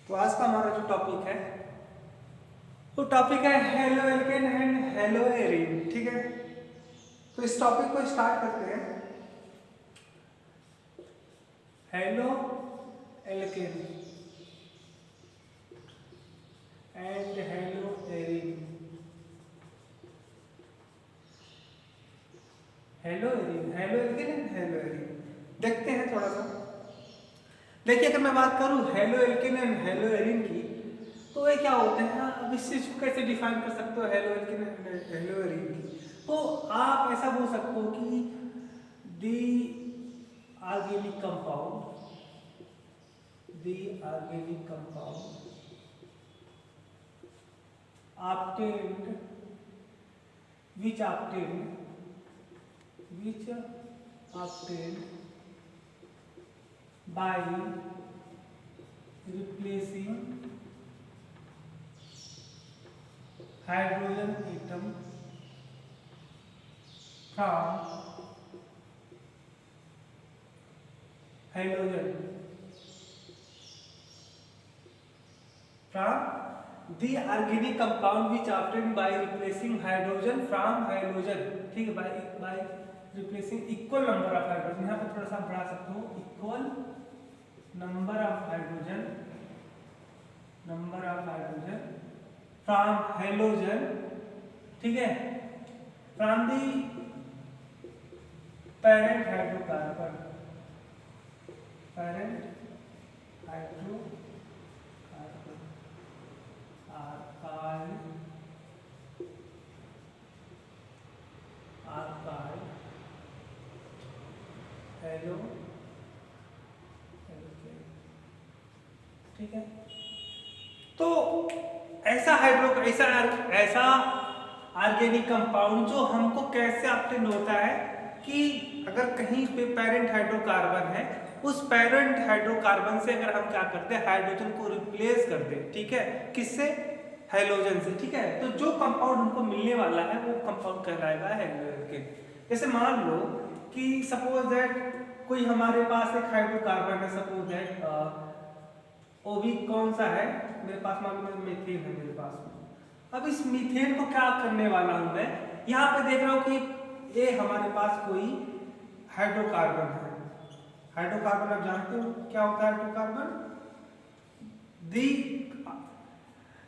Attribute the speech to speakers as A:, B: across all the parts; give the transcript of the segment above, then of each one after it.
A: तो आज का हमारा जो टॉपिक है वो टॉपिक है hello alkane and halo arene. ठीक है, तो इस टॉपिक को स्टार्ट करते हैं। Hello alkane and halo arene. Hello arene, hello alkane and halo arene. देखते हैं थोड़ा सा। देखिए, अगर मैं बात करूं hello alkane and halo arene की, तो ये क्या होते हैं? अब इस चीज को कैसे डिफाइन कर सकते हो halo alkane and halo arene की? तो आप ऐसा बोल सकते हो कि the organic compound obtained which obtained by replacing hydrogen atom from halogen the organic compound which obtained by replacing hydrogen from halogen। ठीक है, by replacing equal number of hydrogen। यहाँ पे थोड़ा सा बढ़ा सकते हो, equal number of hydrogen from halogen। ठीक है, from the parent hydrocarbon alkyl hello. ठीक है, तो ऐसा ऑर्गेनिक कंपाउंड जो हमको कैसे ऑब्टेन होता है कि अगर कहीं पे पेरेंट हाइड्रोकार्बन है, उस पेरेंट हाइड्रोकार्बन से अगर हम क्या करते हैं, हाइड्रोजन को रिप्लेस कर दे। ठीक है, किससे? हेलोजन से। ठीक है, तो जो कंपाउंड हमको मिलने वाला है वो कंपाउंड कहलाएगा हेलोजन। जैसे मान लो कि सपोज दैट कोई हमारे पास एक हाइड्रोकार्बन है, सपोज दैट वो भी कौन सा है मेरे पास, मान लो मीथेन है मेरे पास में। अब इस मीथेन को क्या करने वाला हूं मैं, यहाँ पे देख रहा हूं कि ये हमारे पास कोई हाइड्रोकार्बन है। हाइड्रोकार्बन आप जानते हो क्या होता है hydrocarbon?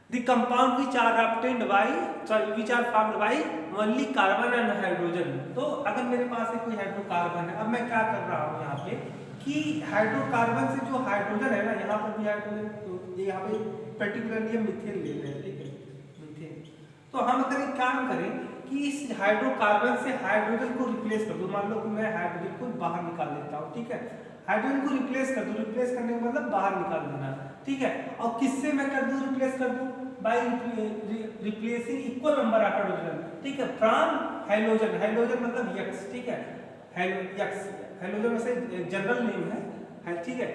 A: the compound which are obtained by which are formed by only carbon and hydrogen। तो अगर मेरे पास कोई हाइड्रोकार्बन है, अब मैं क्या कर रहा हूँ यहाँ पे कि हाइड्रोकार्बन से जो हाइड्रोजन है ना, यहाँ पर भी हाइड्रोजन, तो यहाँ पे पर्टिकुलरली हम मीथेन ले रहे हैं। ठीक है, मीथेन। तो हम अगर एक काम करें कि इस हाइड्रोकार्बन से हाइड्रोजन को रिप्लेस कर दो, मान लो कि मैं हाइड्रोजन को बाहर निकाल देता हूँ। ठीक है, हाइड्रोजन को रिप्लेस कर दो, रिप्लेस करने का मतलब बाहर निकाल देना। ठीक है, और किससे मैं कर दूं रिप्लेस कर दूं? By replacing equal number of hydrogen. ठीक है, फ्रॉम हाइड्रोजन, हाइड्रोजन मतलब यक्स। ठीक है, यक्स हाइड्रोजन वैसे जनरल नेम है। ठीक है,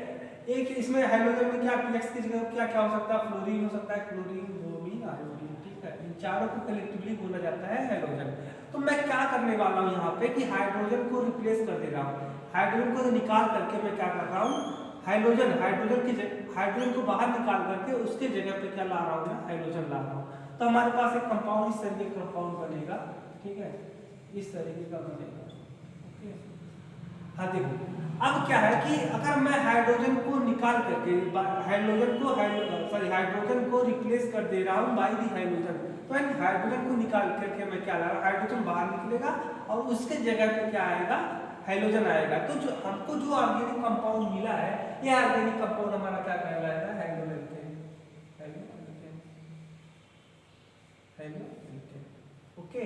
A: एक इसमें हाइड्रोजन में क्या यक्स की जगह क्या क्या हो सकता है? फ्लोरीन हो सकता है, क्लोरीन, ब्रोमीन, आयोडीन। ठीक है, इन चारों को कलेक्टिवली बोला जाता है हाइड्रोजन। तो मैं क्या करने वाला हूँ यहाँ पे कि हाइड्रोजन को रिप्लेस कर दे रहा हूँ। हाइड्रोजन को निकाल करके मैं क्या कर रहा हूँ, हाइड्रोजन को बाहर निकाल करके उसके जगह पे क्या ला रहा हूँ मैं? हाइड्रोजन ला रहा हूँ। तो हमारे पास एक कंपाउंड इस तरीके का कंपाउंड बनेगा। ठीक है, इस तरीके का बनेगा। ओके, हाँ देखो, अब क्या है कि अगर मैं हाइड्रोजन को निकाल करके हाइड्रोजन को रिप्लेस कर दे रहा हूँ बाय दी हाइड्रोजन, तो हाइड्रोजन को निकाल करके मैं क्या ला रहा हूँ, हाइड्रोजन बाहर निकलेगा और उसके जगह पे क्या आएगा? हाइड्रोजन आएगा। तो जो हमको जो ऑर्गेनिक कंपाउंड मिला है, ये ऑर्गेनिक कंपाउंड हमारा क्या कहलाएगा? हेलोएल्केन। ओके,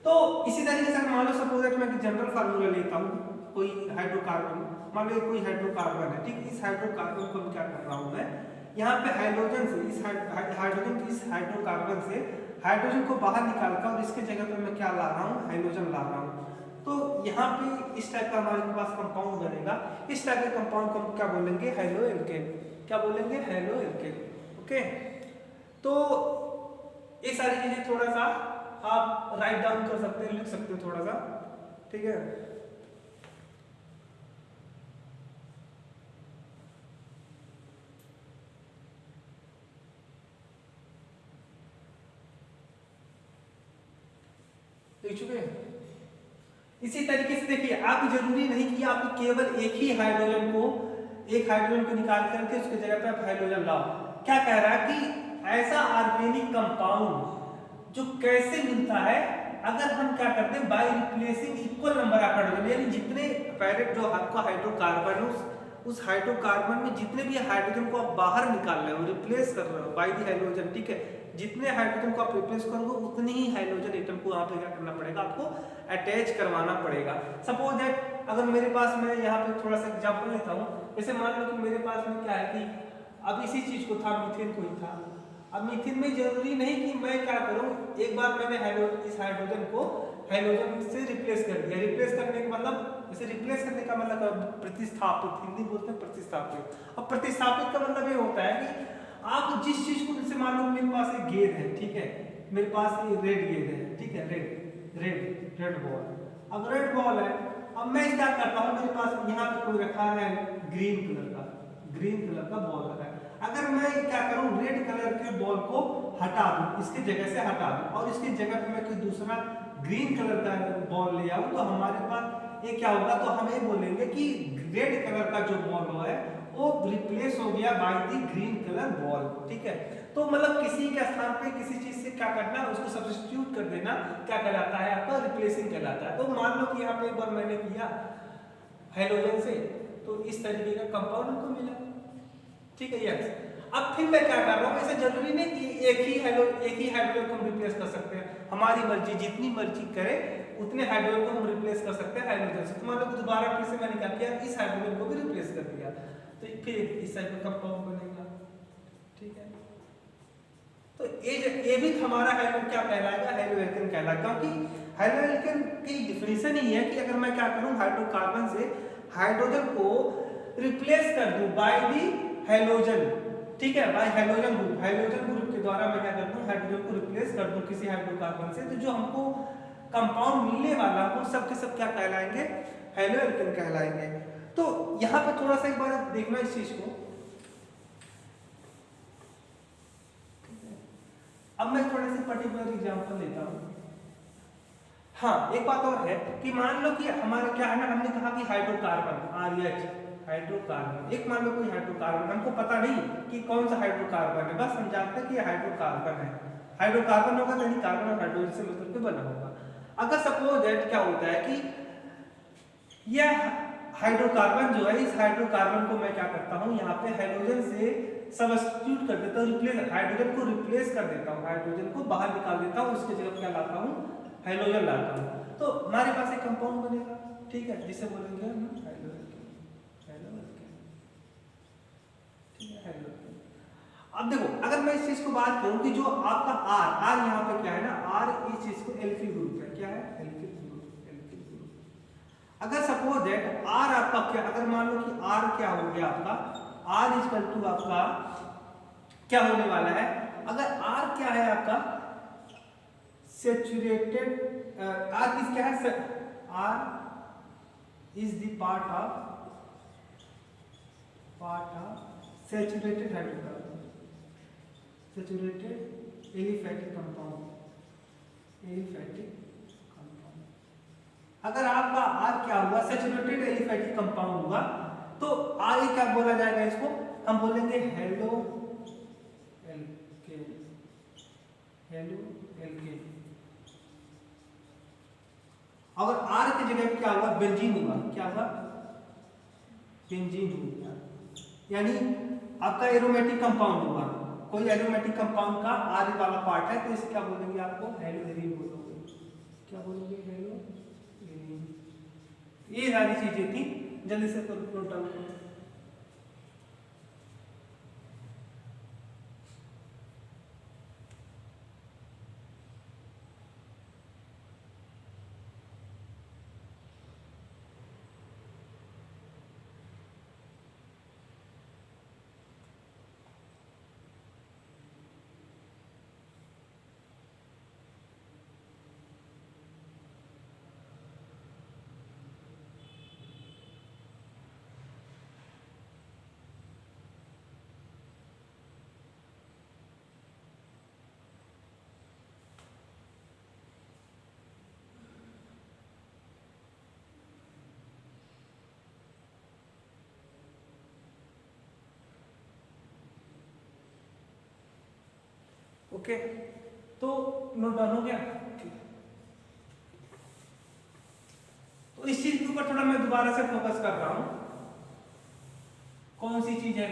A: तो इसी तरीके से मान लो सपोज दैट मैं जनरल फार्मूला लेता हूँ, कोई हाइड्रोकार्बन, मान लो कोई हाइड्रोकार्बन है। ठीक, इस हाइड्रोकार्बन को क्या कर रहा हूँ मैं, यहाँ पे हाइड्रोजन से इस हाइड्रोकार्बन से हाइड्रोजन को बाहर निकाल कर और इसके जगह पे मैं क्या ला रहा हूँ? हाइड्रोजन ला रहा हूँ। तो यहाँ पे इस टाइप का हमारे पास कंपाउंड बनेगा। इस टाइप के कंपाउंड को क्या बोलेंगे? हेलोएल्केन। क्या बोलेंगे? हेलोएल्केन। ओके, तो ये सारी चीजें थोड़ा सा आप राइट डाउन कर सकते हैं, लिख सकते हो थोड़ा सा। ठीक है, लिख चुके हैं। इसी तरीके से देखिए, आप जरूरी नहीं कि आप केवल एक ही हाइड्रोजन को, एक हाइड्रोजन को निकाल करके उसके जगह पे आप हाइड्रोजन लाओ। क्या कह रहा है कि ऐसा ऑर्गेनिक कंपाउंड जो कैसे मिलता है, अगर हम क्या करते हैं by replacing equal number of hydrogen, यानी जितने पैरेट जो आपका हाइड्रोकार्बन है उस हाइड्रोकार्बन में जितने भी हाइड्रोजन को आप बाहर निकाल रहे हो, रिप्लेस कर रहे हो बाय दी हाइड्रोजन, ठीक है, जितने हाइड्रोजन को आप रिप्लेस करोगे उतनी ही हाइड्रोजन एटम को वहां पे क्या करना पड़ेगा, आपको अटैच करवाना पड़ेगा। सपोज दैट अगर मेरे पास, मैं यहाँ पे थोड़ा सा एग्जांपल लेता हूँ, जैसे मान लो कि मेरे पास में क्या है कि अब इसी चीज को था, मीथेन को ही था। अब मीथेन में जरूरी नहीं कि मैं क्या करूँ, एक बार मैंने इस हाइड्रोजन को हाइड्रोजन से रिप्लेस कर दिया। रिप्लेस करने का मतलब, जैसे रिप्लेस करने का मतलब प्रतिस्थापित, हिंदी बोलते हैं प्रतिस्थापित। अब प्रतिस्थापित का मतलब ये होता है कि आप जिस चीज को, जैसे मान लो मेरे पास एक गेंद है, ठीक है, मेरे पास ये रेड गेंद है, ठीक है, रेड बॉल। अब रेड बॉल है, अब मैं क्या करता हूँ, मेरे पास यहाँ पे कोई रखा है ग्रीन कलर का बॉल रखा है। अगर मैं क्या करूँ, रेड कलर के बॉल को हटा दूं, इसकी जगह से हटा दूं, और इसकी जगह पे मैं कोई दूसरा ग्रीन कलर का बॉल ले आऊं, तो हमारे पास ये क्या होगा, तो हम ये बोलेंगे कि रेड कलर का जो बॉल है वो रिप्लेस हो गया by the green colour ball, ठीक है। तो मतलब किसी के स्थान पे किसी चीज से क्या करना, उसको सब्स्टिट्यूट कर देना, क्या कहलाता है, आपका रिप्लेसिंग कहलाता है। तो मान लो कि यहाँ पे एक बार मैंने किया हाइड्रोजन से, तो इस तरीके का कंपाउंड हमको मिला, ठीक है, यस। अब फिर मैं क्या कर रहा हूँ, ऐसे जरूरी नहीं कि एक ही हाइड्रोजन को हम रिप्लेस कर सकते हैं, हमारी मर्जी, जितनी मर्जी करे उतने हाइड्रोजन को हम रिप्लेस कर सकते हैं हाइड्रोजन से। तो मान लो कि दोबारा फिर से मैंने क्या किया, इस हाइड्रोजन को भी रिप्लेस कर दिया, तो फिर इस टाइप का कंपाउंड बनेगा, ठीक है। तो ये भी हमारा हाइड्रोजन क्या कहलाएगा, हाइड्रोएल्केन कहलाएगा, क्योंकि हाइड्रोएल्केन की डिफिनीशन ही है कि अगर मैं क्या करूं, हाइड्रोकार्बन से हाइड्रोजन को रिप्लेस कर दूं बाय दी हैलोजन, ठीक है, बाय हैलोजन ग्रुप के द्वारा मैं क्या कर दूं, हाइड्रोजन को रिप्लेस कर दूं किसी हाइड्रोकार्बन से, तो जो हमको कंपाउंड मिलने वाला वो सब के सब क्या कहलाएंगे, हाइड्रोएल्केन कहलाएंगे। तो यहाँ पे थोड़ा सा एक बार देखना इस चीज को। अब मैं थोड़े से पर्टिकुलर एग्जांपल लेता हूँ। हाँ, एक बात और है कि मान लो कि हमारे क्या है ना, हमने कहा कि हाइड्रोकार्बन RH, हाइड्रोकार्बन, एक मान लो कोई हाइड्रोकार्बन, हमको पता नहीं कि कौन सा हाइड्रोकार्बन है, बस हम जानते हैं कि ये हाइड्रोकार्बन है। हाइड्रोकार्बन होगा तो यानी कार्बन और हाइड्रोजन से मिलकर के बना होगा। अगर सपोज दैट क्या होता है कि यह हाइड्रोकार्बन जो है, इस हाइड्रोकार्बन को मैं क्या करता हूँ, यहाँ पे हाइड्रोजन से सब्स्टिट्यूट कर देता हूँ, रिप्लेस, हाइड्रोजन को रिप्लेस कर देता हूँ, हाइड्रोजन को बाहर निकाल देता हूँ, उसके जगह क्या लाता हूँ, हाइड्रोजन लाता हूँ, तो हमारे पास एक कंपाउंड बनेगा, ठीक है, जिसे बोलेंगे हम हाइड्रोएल्केन, ठीक है, हाइड्रोएल्केन। अब देखो, अगर मैं इस चीज को बात करूं कि जो आपका R यहाँ पे क्या है ना, R इस चीज को एल्किल ग्रुप है, क्या है, एल्किल ग्रुप। अगर सपोज दैट R आपका क्या, अगर मान लो कि R क्या हो गया आपका, R इक्वल टू आपका क्या होने वाला है, अगर R क्या है आपका सेचुरेटेड, R इज क्या है, R is the part of saturated hydrocarbon, saturated aliphatic compound, अगर आपका R क्या हुआ, सैचुरेटेड एलिफैटिक कंपाउंड हुआ, तो R क्या बोला जाएगा, इसको हम बोलेंगे हेलो एल्केन, अगर R की जगह पे क्या हुआ, बेंजीन हुआ, क्या हुआ, बेंजीन हो गया, यानी आपका एरोमेटिक कंपाउंड हुआ, कोई एरोमेटिक कंपाउंड का R वाला पार्ट है, तो इसे क्या बोलेंगे, आपको हेलोएरीन बोलोगे, क्या बोलोगे, हेलोएरीन। ये सारी चीजें थी, जल्दी से नोट डाउन करो। ओके, तो नोट डाउन हो गया। तो इस चीज के ऊपर थोड़ा मैं दोबारा से फोकस कर रहा हूं, कौन सी चीज है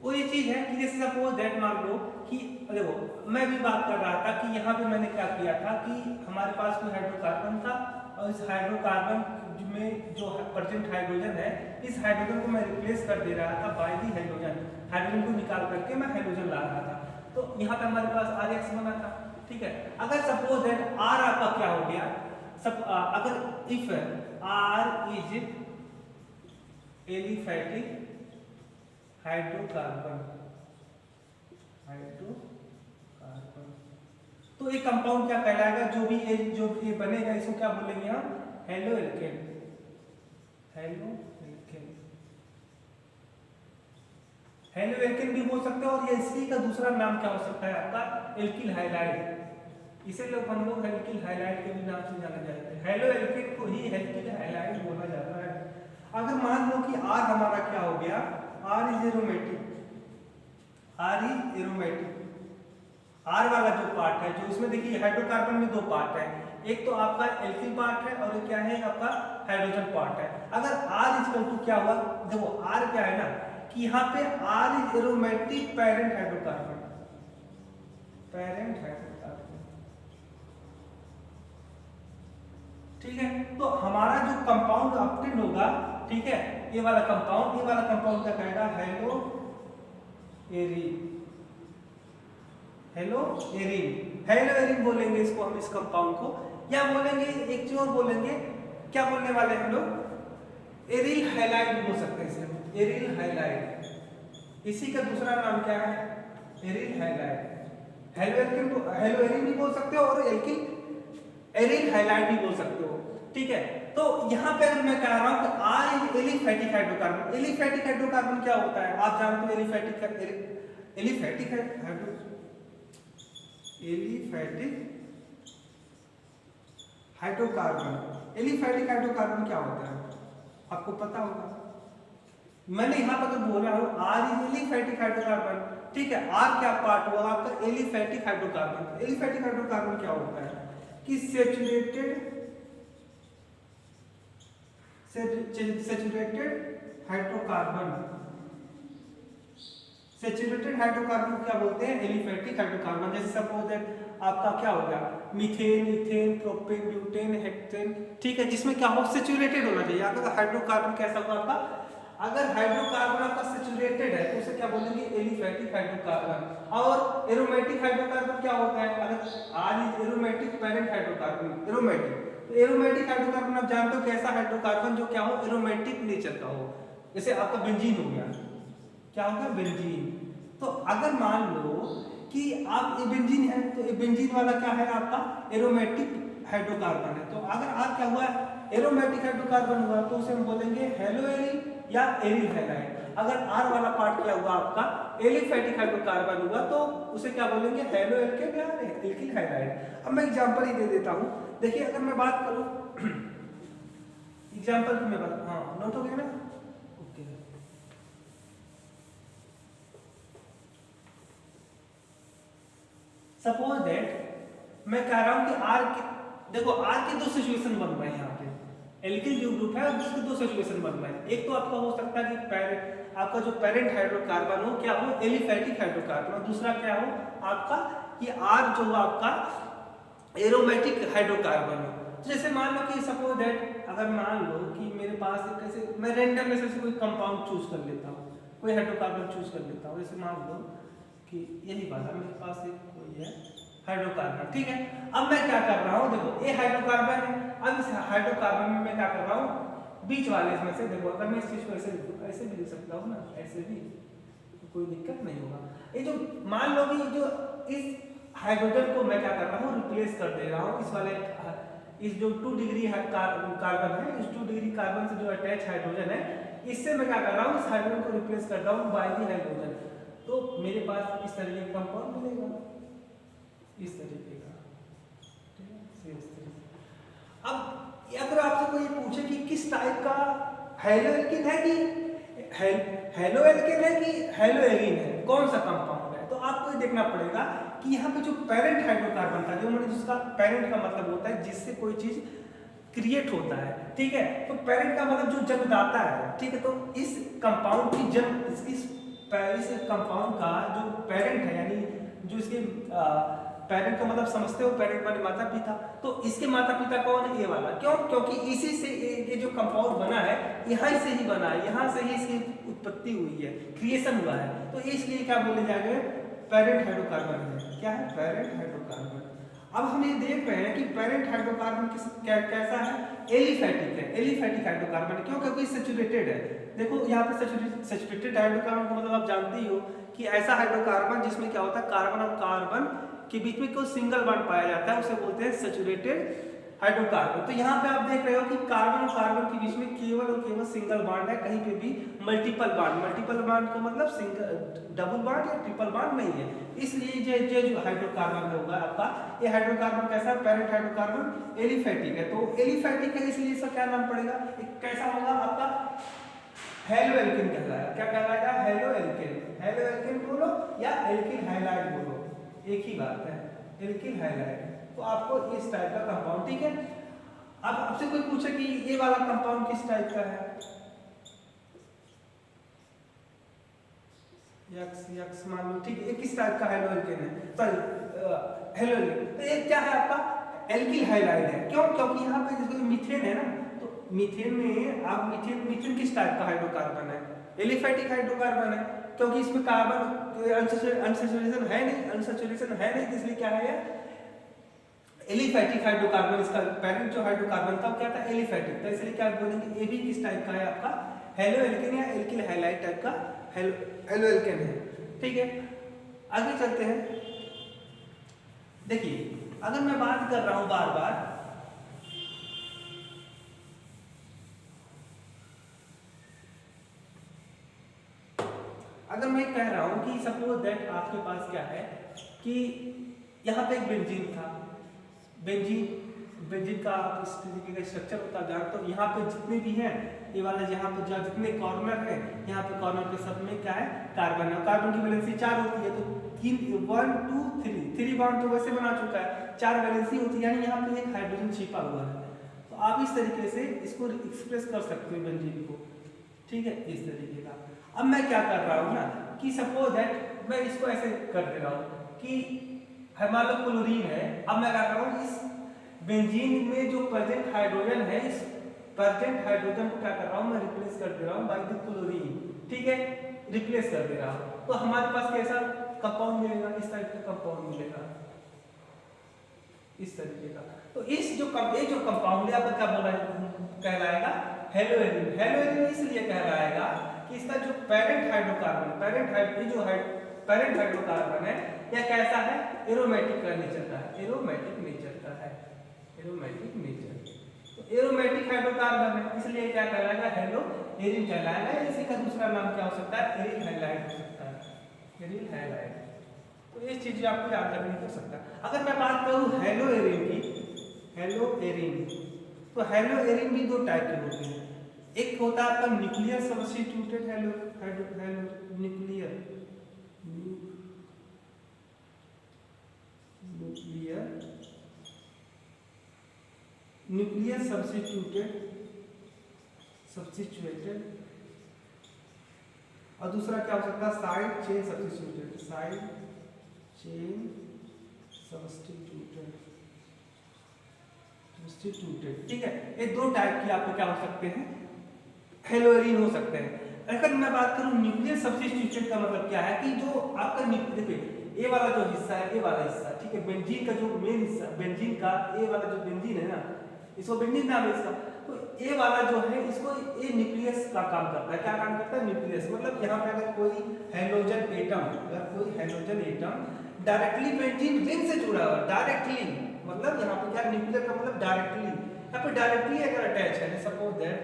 A: वो ये चीज है कि जैसे सपोज दैट मान लो कि देखो मैं भी बात कर रहा था कि यहाँ पे मैंने क्या किया था कि हमारे पास कोई हाइड्रोकार्बन था और इस हाइड्रोकार्बन में जो प्रेजेंट हाइड्रोजन है, इस हाइड्रोजन को मैं रिप्लेस कर दे रहा था बाय दी हाइड्रोजन, हाइड्रोजन को निकाल करके मैं हाइड्रोजन ला रहा था। तो यहाँ पे हमारे पास RX बना था, ठीक है। अगर सपोज दैट R आपका क्या हो गया, अगर if R is aliphatic hydrocarbon, तो एक कंपाउंड क्या कहलाएगा, जो भी बनेगा इसको क्या बोलेंगे हम, halo alkane, halo alkane, halo alkane भी बोल सकते हो। और ये इसी का दूसरा नाम क्या हो सकता है आपका, एल्किल हाइलाइड, इसे हम लोग एल्किल हाइलाइड के भी नाम से जाना जाते हैं। हेलो एल्केन को ही एल्किल हाइलाइड बोला जाता है। अगर मान लो कि R हमारा क्या हो गया, R is aromatic, R is aromatic, R वाला जो पार्ट है, जो इसमें देखिए हाइड्रोकार्बन में दो पार्ट है, एक तो आपका एल्किल पार्ट है और एक क्या है आपका हाइड्रोजन पार्ट है। अगर R इक्वल टू क्या हुआ, देखो R क्या है ना कि यहाँ पे R is aromatic parent hydrocarbon, parent hydrocarbon, ठीक है। तो हमारा जो कंपाउंड ऑब्टेन होगा, ठीक है, ये वाला कंपाउंड क्या कहेगा, hello Erin, hello Erin, hello Erin बोलेंगे इसको हम, इस कंपाउंड को। या बोलेंगे एक चीज और बोलेंगे, क्या बोलने वाले हैं हम लोग, एरिल हाइलाइड बोल सकते हैं इसे, एरिल हाइलाइड। इसी का दूसरा नाम क्या है, एरिल हाइलाइड। हेलो एल्किन को हेलो एरिन भी बोल सकते हो और एल्किल एरिल हाइलाइड भी बोल सकते हो, ठीक है। तो यहाँ पे अगर मैं कह रहा हूँ कि R is aliphatic hydrocarbon, aliphatic hydrocarbon क्या होता है आप जानते हो, एलिफैटिक हाइड्रोकार्बन, एलिफैटिक हाइड्रोकार्बन क्या होता है आपको पता होगा। मैंने यहाँ पर तो बोला हूँ R इज एलिफैटिक हाइड्रोकार्बन, ठीक है। R क्या पार्ट हुआ आपका, एलिफैटिक हाइड्रोकार्बन। एलिफैटिक हाइड्रोकार्बन क्या होता है कि सैचुरेटेड हाइड्रोकार्बन, सैचुरेटेड हाइड्रोकार्बन क्या बोलते हैं, एलिफैटिक हाइड्रोकार्बन। जैसे सपोज दैट आपका क्या हो गया, methane, ethane, propane, butane, hexane, ठीक है, जिसमें क्या हो, सैचुरेटेड होना चाहिए। अगर हाइड्रोकार्बन कैसा होगा आपका, अगर हाइड्रोकार्बन आपका सैचुरेटेड है तो उसे क्या बोलेंगे, एलिफैटिक हाइड्रोकार्बन। और एरोमेटिक हाइड्रोकार्बन क्या होता है, अगर R is aromatic parent hydrocarbon, aromatic, तो एरोमेटिक हाइड्रोकार्बन आप जानते हो कैसा हाइड्रोकार्बन जो क्या हो, एरोमेटिक नेचर का हो। जैसे आपका बेंजीन हो गया, क्या होगा, बेंजीन। तो अगर मान लो कि आप ये बेंजीन है, तो ये बेंजीन वाला क्या है आपका, एरोमेटिक हाइड्रोकार्बन है। तो अगर आप क्या हुआ, एरोमेटिक हाइड्रोकार्बन हुआ तो उसे हम बोलेंगे हेलो एरिन या एरिल हाइलाइड। अगर R वाला पार्ट क्या हुआ आपका, एलिफैटिक हाइड्रोकार्बन हुआ तो उसे क्या बोलेंगे, हेलो एल्केन या एल्किल हाइलाइड। अब मैं एग्जांपल ही दे देता हूं, देखिए अगर मैं बात करूं एग्जांपल की, मैं बात, हाँ नोट हो गया ना, ओके। सपोज दैट मैं कह रहा हूं कि R के, देखो R के दो सिचुएशन बन रहे हैं यहाँ पे, एल्किल जो ग्रुप है उसके दो सिचुएशन बन रहे हैं। एक तो आपका हो सकता है कि आपका जो पेरेंट हाइड्रोकार्बन हो क्या हो, एलिफैटिक हाइड्रोकार्बन, और दूसरा क्या हो आपका कि R जो हो आपका एरोमेटिक हाइड्रोकार्बन हो। तो जैसे मान लो कि सपोज दैट अगर मान लो कि मेरे पास एक ऐसे, मैं रैंडम में से कोई कंपाउंड चूज कर लेता हूँ, कोई हाइड्रोकार्बन चूज कर लेता हूँ। जैसे मान लो कि यही वाला मेरे पास एक कोई है हाइड्रोकार्बन, ठीक है। अब मैं क्या कर रहा हूँ, देखो ये हाइड्रोकार्बन है, अब इस हाइड्रोकार्बन में मैं क्या कर रहा हूँ, बीच वाले इसमें से, देखो अगर मैं इस चीज को ऐसे लिख दूँ, ऐसे भी लिख सकता हूँ ना, ऐसे भी, तो कोई दिक्कत नहीं होगा। ये जो मान लो कि जो इस हाइड्रोजन को मैं क्या कर रहा हूँ, रिप्लेस कर दे रहा हूँ इस वाले, इस जो 2 डिग्री कार्बन है, इस 2 डिग्री कार्बन से जो अटैच हाइड्रोजन है, इससे मैं क्या कर रहा हूँ, इस हाइड्रोजन को रिप्लेस कर रहा हूँ बाय दी हाइड्रोजन। तो मेरे पास इस तरीके का कंपाउंड मिलेगा, इस तरीके का, ठीक है, इस तरीके। अब अगर आपसे कोई ये पूछे कि किस टाइप का हेलो एल्केन है कि हेलो एल्केन है कि हेलो एरीन है, कौन सा कंपाउंड है, तो आपको ये देखना पड़ेगा कि यहाँ पे जो पेरेंट हाइड्रोकार्बन था, जो मैंने जिसका पेरेंट का मतलब होता है जिससे कोई चीज क्रिएट होता है, ठीक है, तो पेरेंट का मतलब जो जन्मदाता है, ठीक है, तो इस कंपाउंड की जन्म इस कंपाउंड का जो पेरेंट है, यानी जो इसके पेरेंट का मतलब समझते हो, पेरेंट माने माता पिता, तो इसके माता पिता कौन है, ये वाला, क्यों, क्योंकि इसी से ये जो कंपाउंड बना है यहाँ से ही बना है, यहाँ से ही इसकी उत्पत्ति हुई है, क्रिएशन हुआ है, तो इसलिए क्या बोले जाएंगे, पेरेंट हाइड्रोकार्बन है, क्या है, पेरेंट हाइड्रोकार्बन। अब हम ये देख रहे हैं कि पेरेंट हाइड्रोकार्बन कैसा है, एलिफैटिक है, एलिफैटिक हाइड्रोकार्बन, क्यों, क्योंकि सैचुरेटेड है। देखो यहाँ पे सैचुरेटेड हाइड्रोकार्बन का मतलब आप जानते ही हो कि ऐसा हाइड्रोकार्बन जिसमें क्या होता है, कार्बन और कार्बन के बीच में कोई सिंगल बॉन्ड पाया जाता है, उसे बोलते हैं सैचुरेटेड हाइड्रोकार्बन। तो यहाँ पे आप देख रहे हो कि कार्बन और कार्बन के बीच में केवल और केवल सिंगल बॉन्ड है, कहीं पे भी मल्टीपल बॉन्ड का मतलब सिंगल डबल बॉन्ड या ट्रिपल बॉन्ड नहीं है, इसलिए ये जो हाइड्रोकार्बन होगा आपका, ये हाइड्रोकार्बन कैसा, पेरेंट हाइड्रोकार्बन एलिफैटिक है, तो एलिफैटिक है इसलिए इसका क्या नाम पड़ेगा, कैसा होगा आपका, हेलो एल्केन कहलाएगा, क्या कहलाएगा, हेलो एल्केन बोलो या एल्किल हैलाइड बोलो, एक ही बात है, एल्किल हैलाइड, तो आपको इस टाइप का कंपाउंड, ठीक है। अब आपसे कोई पूछे कि ये वाला कंपाउंड किस टाइप का है, यक्स मान लो, ठीक है, ये किस टाइप का हेलो एल्केन है, सॉरी हेलो एल्केन, तो ये क्या है आपका, एल्किल हैलाइड है, क्यों, क्योंकि यहाँ पे जैसे मीथेन है ना, तो मीथेन में आप मीथेन किस टाइप का हाइड्रोकार्बन है, एलिफैटिक हाइड्रोकार्बन है, क्योंकि इसमें कार्बन अनसैचुरेशन है नहीं, इसलिए क्या है, एलिफैटिक हाइड्रोकार्बन, इसका पेरेंट जो हाइड्रोकार्बन था वो क्या था, एलिफैटिक था, इसलिए क्या बोलेंगे, ये भी किस टाइप का है आपका, हेलो एल्केन या एल्किल हैलाइड टाइप का हेलो एल्केन है, ठीक है। आगे चलते हैं, देखिए अगर मैं बात कर रहा हूं बार बार, अगर मैं कह रहा हूं कि सपोज दैट आपके पास क्या है कि यहाँ पे एक बेंजीन था, बेंजीन का इस तरीके का स्ट्रक्चर होता है, तो यहाँ पे जितने भी हैं, ये वाला यहाँ पे जितने कॉर्नर है, यहाँ पे कॉर्नर पे सब में क्या है, कार्बन है, कार्बन की वैलेंसी 4 होती है, तो 1 2 3 बॉन्ड तो वैसे बना चुका है, 4 वैलेंसी होती है, यानी यहाँ पे एक हाइड्रोजन छिपा हुआ है, तो आप इस तरीके से इसको एक्सप्रेस कर सकते हो बेंजीन को, ठीक है, इस तरीके का। अब मैं क्या कर रहा हूँ ना कि सपोज दैट मैं इसको ऐसे कर दे रहा हूँ कि हमारा क्लोरीन है, अब मैं क्या कर रहा हूँ, इस बेंजीन में जो प्रेजेंट हाइड्रोजन है, इस प्रेजेंट हाइड्रोजन को क्या कर रहा हूँ, मैं रिप्लेस कर दे रहा हूँ बाय द क्लोरीन, ठीक है, रिप्लेस कर दे रहा हूँ, तो हमारे पास कैसा कंपाउंड मिलेगा, इस टाइप का कंपाउंड मिलेगा, इस तरीके का। तो इस जो कंपाउंड है आपको क्या बोला कहलाएगा, हेलो एरीन इसलिए कहलाएगा कि इसका जो पेरेंट हाइड्रोकार्बन है यह कैसा है, एरोमेटिक नेचर का है, एरोमेटिक नेचर, तो एरोमेटिक हाइड्रोकार्बन है, इसलिए क्या कहलाएगा, हेलो एरीन कहलाएगा, इसी का दूसरा नाम क्या हो सकता है, एरिल हैलाइड हो सकता है, एरिल हैलाइड। तो ये चीजें आपको याद रखनी कर सकता है। अगर मैं बात करूं हेलो एरीन की, तो हेलो एरीन भी 2 टाइप के होते हैं, एक होता है आपका न्यूक्लियर सब्स्टिट्यूटेड न्यूक्लियर सब्स्टिट्यूटेड, और दूसरा क्या हो सकता है, साइड चेन सब्स्टिट्यूटेड, ठीक है, ये 2 टाइप के आपको क्या हो सकते हैं, हेलो एरीन हो सकते हैं। अगर मैं बात करूं न्यूक्लियर सब्स्टिट्यूटेड का मतलब क्या है कि जो आपका देखिए ये वाला जो हिस्सा है, ये वाला हिस्सा, ठीक है, बेंजीन का जो मेन हिस्सा, बेंजीन का ये वाला जो बेंजीन है ना, इसको बेंजीन नाम है इसका, तो ये वाला जो है इसको ये न्यूक्लियस का काम करता है, क्या काम करता है, न्यूक्लियस, मतलब यहाँ पे अगर कोई hydrogen atom directly benzene ring से जुड़ा हुआ, डायरेक्टली, मतलब यहाँ पे क्या न्यूक्लियर का मतलब डायरेक्टली, यहाँ पे डायरेक्टली अगर अटैच है, सपोज दैट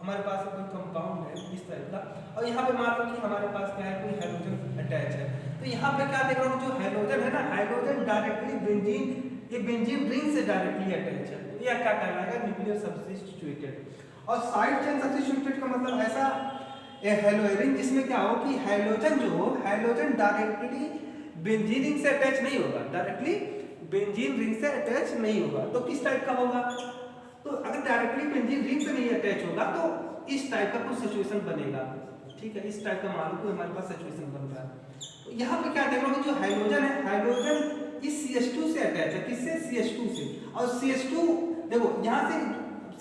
A: हमारे पास कोई कंपाउंड है इस टाइप का, और यहाँ पे मान लो कि हमारे पास क्या है, कोई हाइड्रोजन अटैच है, तो यहाँ पे क्या देख रहा हूँ, जो हाइड्रोजन है ना, हाइड्रोजन डायरेक्टली बेंजीन, ये बेंजीन रिंग से डायरेक्टली अटैच है, तो यह क्या कहलाएगा, न्यूक्लियर सब्स्टिट्यूटेड। और साइड चेन सब्स्टिट्यूटेड का मतलब ऐसा हेलोएरिन जिसमें क्या हो कि हाइड्रोजन जो हो, हाइड्रोजन डायरेक्टली बेंजीन रिंग से अटैच नहीं होगा, डायरेक्टली बेंजीन रिंग से अटैच नहीं होगा। तो किस टाइप का होगा, तो अगर डायरेक्टली बेंजीन रिंग से नहीं अटैच होगा तो इस टाइप का कुछ सिचुएशन बनेगा, ठीक है, इस टाइप का मान लो हमारे पास सिचुएशन बन रहा है। तो यहाँ पे क्या देख रहे हो कि जो हाइड्रोजन है, हाइड्रोजन इस CH2 से अटैच है, किससे, CH2 से। और CH2 देखो यहाँ से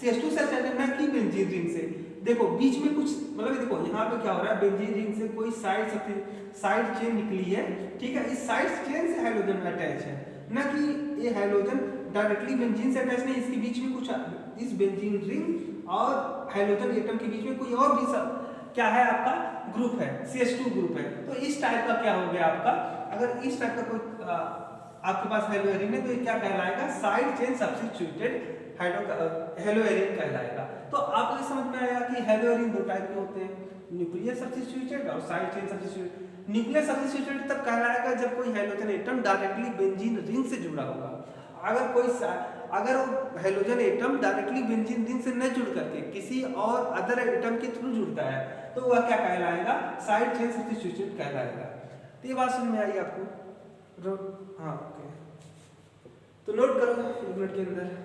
A: CH2 से अटैच है ना कि बेंजीन रिंग से। देखो बीच में कुछ मतलब देखो यहाँ पे क्या हो रहा है, बेंजीन रिंग से कोई साइड चेन निकली है, ठीक है, इस साइड चेन से हाइड्रोजन अटैच है, ना कि ये हाइड्रोजन डायरेक्टली बेंजीन से अटैच नहीं, इसके बीच में कुछ इस बेंजीन रिंग और हाइड्रोजन एटम के बीच में कोई और भी क्या है आपका ग्रुप है, CH2 ग्रुप है। तो इस टाइप का क्या हो गया आपका, अगर इस टाइप का कोई आपके पास हेलोएरिन है तो ये क्या कहलाएगा, साइड चेन सब्स्टिट्यूटेड हेलोएरिन कहलाएगा। तो आपको ये समझ में आया कि हेलोएरिन दो टाइप के होते हैं, न्यूक्लियर सब्स्टिट्यूटेड और side chain substituted. Nuclear substituted तब कहलाएगा जब कोई hydrogen atom directly benzene ring से जुड़ा होगा। अगर hydrogen atom directly benzene ring से न जुड़ करके किसी और अदर एटम के थ्रू जुड़ता है तो वह क्या कहलाएगा, साइड चेन सब्स्टिट्यूटेड कहलाएगा। तो ये बात समझ में आई आपको, हाँ ओके, तो नोट करो 1 मिनट के अंदर।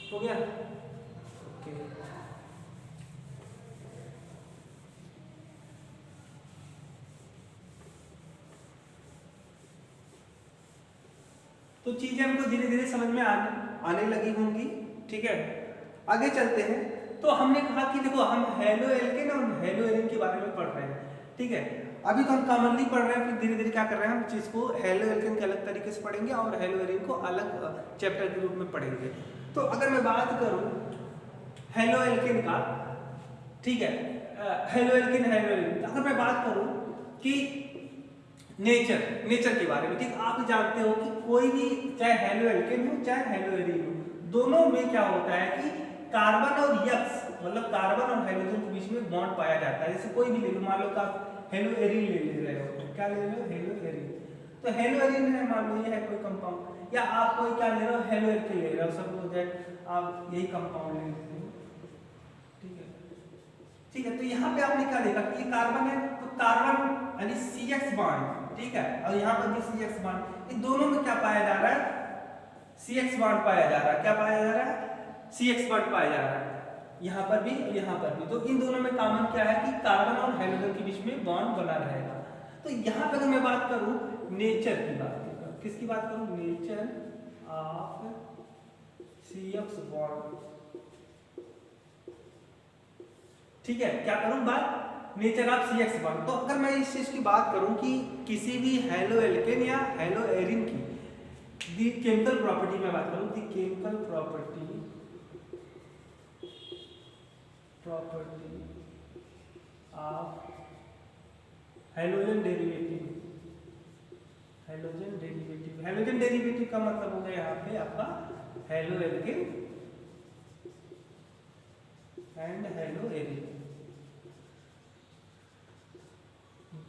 A: हो गया, ओके। तो चीजें हमको धीरे धीरे समझ में आने लगी होंगी, ठीक है। आगे चलते हैं। तो हमने कहा कि देखो हम हेलो एल्केन और हेलो एरिन के बारे में पढ़ रहे हैं, ठीक है। अभी तो हम कॉमनली पढ़ रहे हैं, फिर धीरे धीरे क्या कर रहे हैं हम चीज को हेलो एल्केन के अलग तरीके से पढ़ेंगे और हेलो एरिन को अलग चैप्टर के रूप में पढ़ेंगे। तो अगर मैं बात करूं हेलो एल्केन का, ठीक है, हेलो एल्केन हेलो एरिन, अगर मैं बात करूं कि नेचर के बारे में, ठीक, आप जानते हो कि कोई भी चाहे हेलो एल्केन हो चाहे हेलो एरिन हो, दोनों में क्या होता है कि कार्बन और यक्स मतलब कार्बन और हाइड्रोजन के बीच में बॉन्ड पाया जाता है। जैसे कोई भी ले लो, मान लो आप हेलो एरिन ले रहे हो, क्या ले रहे हो, हेलो एरिन, तो हेलो एरिन है, मान लो ये है कोई कंपाउंड, या आप कोई क्या ले रहे हो, हेलो एल्केन ले रहे हो, सपोज दैट आप यही कंपाउंड ले रहे हो, ठीक है, ठीक है। तो यहाँ पे आपने क्या देखा कि ये कार्बन है, तो कार्बन यानी CX बॉन्ड, ठीक है, और यहाँ पर भी CX बॉन्ड, इन दोनों में क्या पाया जा रहा है, CX बॉन्ड पाया जा रहा है, क्या पाया जा रहा है, CX बॉन्ड पाया जा रहा है, यहाँ पर भी और यहाँ पर भी। तो इन दोनों में कॉमन क्या है कि कार्बन और हाइड्रोजन के बीच में बॉन्ड बना रहेगा। तो यहाँ पर अगर मैं बात करूँ नेचर की बात, किसकी बात करूँ, नेचर ऑफ CX बॉन्ड, ठीक है, क्या करूँ बात, नेचर ऑफ CX बॉन्ड। तो अगर मैं इस चीज की बात करूं कि किसी भी हेलो एल्केन या हेलो एरिन की दी केमिकल प्रॉपर्टी में बात करूं, the chemical property of halogen derivative, halogen derivative का मतलब हो गया यहाँ पे आपका hello alkane and hello Erin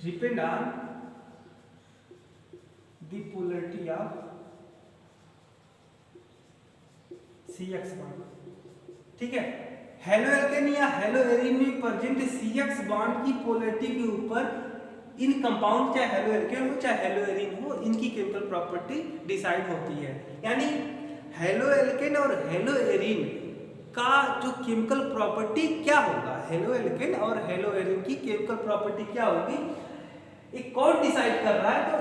A: depend on the polarity of CX bond, ठीक है। हेलो एल्केन या हेलो एरिन में प्रेजेंट CX बॉन्ड की पोलैरिटी के ऊपर इन कंपाउंड चाहे हेलो एल्केन हो चाहे हेलो एरिन हो, इनकी केमिकल प्रॉपर्टी डिसाइड होती है। यानी हेलो एल्केन और हेलो एरिन का जो केमिकल प्रॉपर्टी क्या होगा, हेलो एल्केन और हेलो एरिन की केमिकल प्रॉपर्टी क्या होगी, एक कौन डिसाइड कर रहा है, तो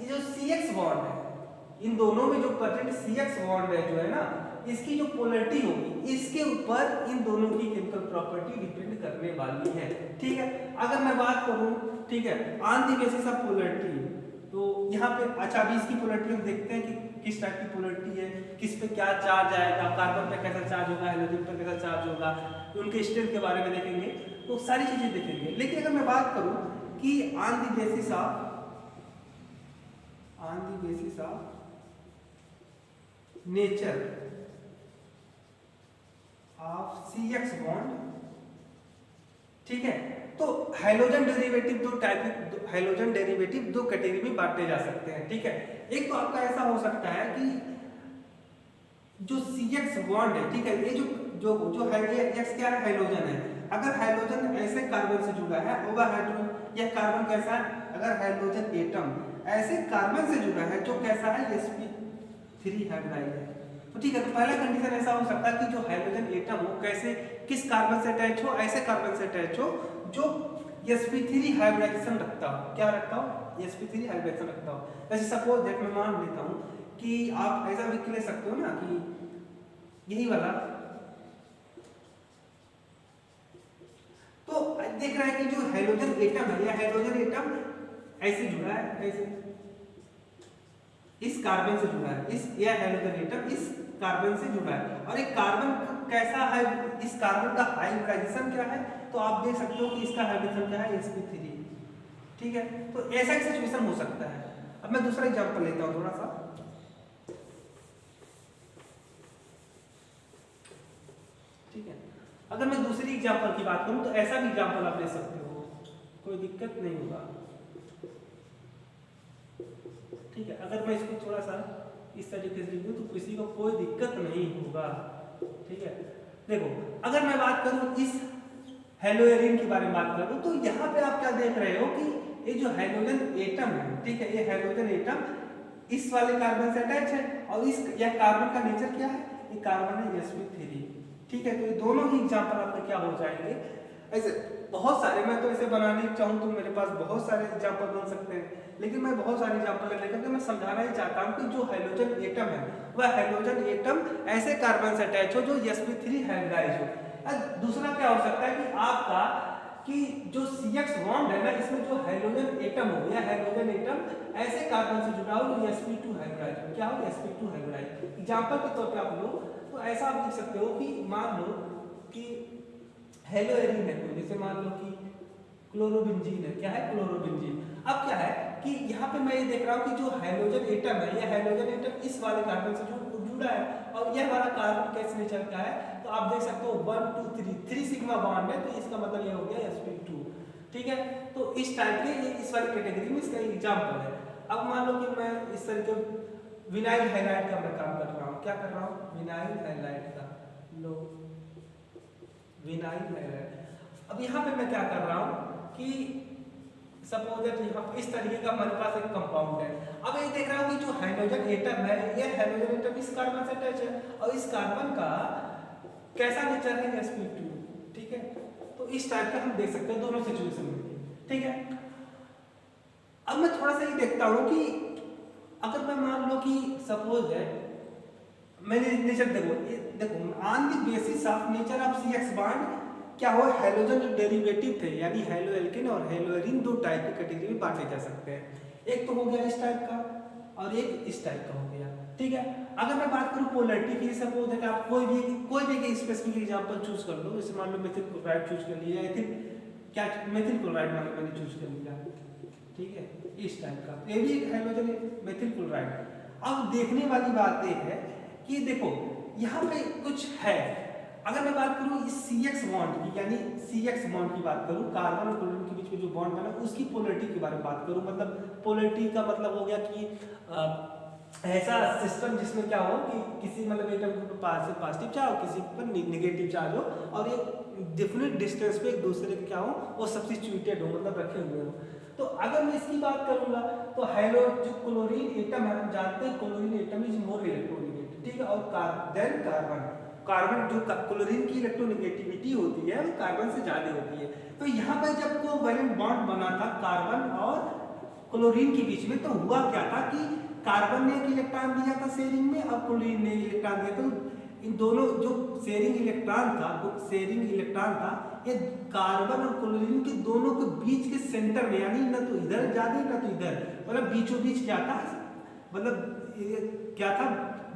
A: ये जो CX बॉन्ड है, इन दोनों में जो प्रेजेंट CX बॉन्ड है जो है ना, इसकी जो पोलैरिटी होगी इसके ऊपर इन दोनों की केमिकल प्रॉपर्टी डिपेंड करने वाली है, ठीक है। अगर मैं बात करूं, ठीक है, on the basis of polarity, तो यहाँ पे अच्छा अभी इसकी पोलैरिटी हम देखते हैं कि किस टाइप की पोलैरिटी है, किस पे क्या चार्ज आएगा, कार्बन पे कैसा चार्ज होगा, हाइड्रोजन पे कैसा चार्ज होगा, उनके स्ट्रेंथ के बारे में देखेंगे। तो सारी चीजें देखेंगे। लेकिन अगर मैं बात करूं कि on the basis of nature of CX bond, ठीक है, तो हाइड्रोजन डेरिवेटिव दो कैटेगरी में बांटे जा सकते हैं, ठीक है। एक तो आपका ऐसा हो सकता है कि जो CX बॉन्ड है, ठीक है, ये जो है ये X क्या है, हाइड्रोजन है। अगर हाइड्रोजन ऐसे कार्बन से जुड़ा है, होगा हाइड्रोजन, यह कार्बन कैसा है, अगर हाइड्रोजन एटम ऐसे कार्बन से जुड़ा है जो कैसा है, sp3 हाइब्रिडाइड है, तो ठीक है। तो पहला कंडीशन ऐसा हो सकता है कि जो हाइड्रोजन एटम हो कैसे, किस कार्बन से अटैच हो, ऐसे कार्बन से अटैच हो जो sp3 हाइब्रिडाइजेशन रखता हो। क्या रखता हो, sp3 हाइब्रिडाइजेशन रखता हो। जैसे सपोज दैट मैं मान लेता हूं कि आप ऐसा भी ले सकते हो ना कि यही वाला, तो देख रहा है कि जो हाइड्रोजन एटम है, या हाइड्रोजन एटम ऐसे जुड़ा है, ऐसे इस कार्बन से जुड़ा है, इस या हाइड्रोजन एटम इस कार्बन से जुड़ा है, और एक कार्बन कैसा है, इस कार्बन का हाइब्रिडाइजेशन क्या है, तो आप देख सकते हो कि इसका हाइब्रिडाइजेशन क्या है, sp3, ठीक है। तो ऐसा एक सिचुएशन हो सकता है। अब मैं दूसरा एग्जांपल लेता हूं थोड़ा सा, ठीक है। अगर मैं दूसरी एग्जांपल की बात करूं तो ऐसा भी एग्जांपल आप ले सकते हो, कोई दिक्कत नहीं होगा, ठीक है। अगर मैं इसको थोड़ा सा इस तरीके से लिख दूं तो किसी को कोई दिक्कत नहीं होगा, ठीक है। देखो अगर मैं बात करूं इस हेलोएरिन के बारे में बात करूं तो यहाँ पे आप क्या देख रहे हो कि ये जो हाइड्रोजन एटम है, ठीक है, ये हाइड्रोजन एटम इस वाले कार्बन से अटैच है, और इस यह कार्बन का नेचर क्या है, ये कार्बन है sp3, ठीक है। तो ये दोनों ही एग्जांपल आपके क्या हो जाएंगे, ऐसे बहुत सारे, मैं तो ऐसे बनाने चाहूँ तो मेरे पास बहुत सारे एग्जांपल बन सकते हैं, लेकिन मैं बहुत सारे एग्जांपल लेकर के मैं समझाना ही चाहता हूँ कि जो हाइड्रोजन एटम है वह हाइड्रोजन एटम ऐसे कार्बन से अटैच हो जो sp3 हाइब्रिडाइज हो। दूसरा क्या हो सकता है कि आपका कि जो CX बॉन्ड है ना, इसमें जो हाइड्रोजन एटम हो या हाइड्रोजन एटम ऐसे कार्बन से जुड़ा हो जो sp2 हाइब्रिडाइज हो, क्या हो, sp2 हाइब्रिडाइज। एग्जांपल के तौर पे आप लो तो ऐसा आप लिख सकते हो कि मान लो कि हेलोएरिन है, जैसे मान लो कि क्लोरोबेंजीन है, क्या है, क्लोरोबेंजीन। अब क्या है कि यहाँ पे मैं ये देख रहा हूँ कि जो हाइड्रोजन एटम है, यह हाइड्रोजन एटम इस वाले कार्बन से जुड़ा है, और यह वाला कार्बन कैसे नेचर का है, तो आप देख सकते हो 1 2 3 सिग्मा बॉन्ड है, तो इसका मतलब ये हो गया sp2, ठीक है। तो इस टाइप के इस वाली कैटेगरी में इसका एग्जांपल है। अब मान लो कि मैं इस तरीके विनाइल हैलाइड का मैं काम कर रहा हूँ, क्या कर रहा हूँ, विनाइल हैलाइड का, लो विनाइल हैलाइड। अब यहाँ पे मैं क्या कर रहा हूँ कि सपोज दैट यहाँ इस तरीके का हमारे पास एक कंपाउंड है। अब ये देख रहा हूँ कि जो हाइड्रोजन एटम है, ये हाइड्रोजन एटम इस कार्बन से अटैच है, और इस कार्बन का कैसा नेचर है, sp2, ठीक है। तो इस टाइप का हम देख सकते हैं दोनों सिचुएशन में, ठीक है। अब मैं थोड़ा सा ये देखता हूँ कि अगर मैं मान लो कि सपोज है मैंने नेचर देखो on the basis of nature of CX bond क्या हो, हाइड्रोजन जो डेरिवेटिव थे यानी हेलोएल्केन और हेलोएरिन दो टाइप की कैटेगरी में बांटे जा सकते हैं। एक तो हो गया इस टाइप का और एक इस टाइप का हो गया, ठीक है। अगर मैं बात करूं पोलैरिटी की, सपोज है कि आप कोई भी स्पेसिफिक एग्जांपल चूज कर लो, जैसे मान लो मेथिल क्लोराइड चूज कर लिया, क्या मेथिल क्लोराइड मान लो मैंने चूज कर लिया, ठीक है, इस टाइप का, ये भी एक हाइड्रोजन मेथिल क्लोराइड। अब देखने वाली बात ये है कि देखो यहाँ पे कुछ है। अगर मैं बात करूं इस CX बॉन्ड की, यानी CX बॉन्ड की बात करूं, कार्बन और क्लोरीन के बीच में जो बॉन्ड बना उसकी पोलैरिटी के बारे में बात करूं, मतलब पोलैरिटी का मतलब हो गया कि ऐसा सिस्टम जिसमें क्या हो कि किसी मतलब एटम के ऊपर पॉजिटिव चार्ज हो, किसी पर नेगेटिव चार्ज हो, और ये डिफरेंट डिस्टेंस पे एक दूसरे के क्या हो वो सब्स्टिट्यूटेड हो, मतलब रखे हुए हो। तो अगर मैं इसकी बात करूंगा तो हाइड्रो जो क्लोरीन एटम है, हम जानते हैं chlorine atom is more electronegative, ठीक है, और देन कार्बन जो क्लोरीन की इलेक्ट्रोनेगेटिविटी होती है वो कार्बन से ज्यादा होती है। तो यहाँ पर जब कोवैलेंट बॉन्ड बना था कार्बन और क्लोरीन के बीच में, तो हुआ क्या था कि कार्बन ने एक इलेक्ट्रॉन दिया था शेयरिंग में और क्लोरीन ने इलेक्ट्रॉन दिया, तो इन दोनों जो शेयरिंग इलेक्ट्रॉन था ये कार्बन और क्लोरीन के दोनों के बीच के सेंटर में, यानी न तो इधर ज्यादा न तो इधर, मतलब बीचों बीच क्या था, मतलब क्या था,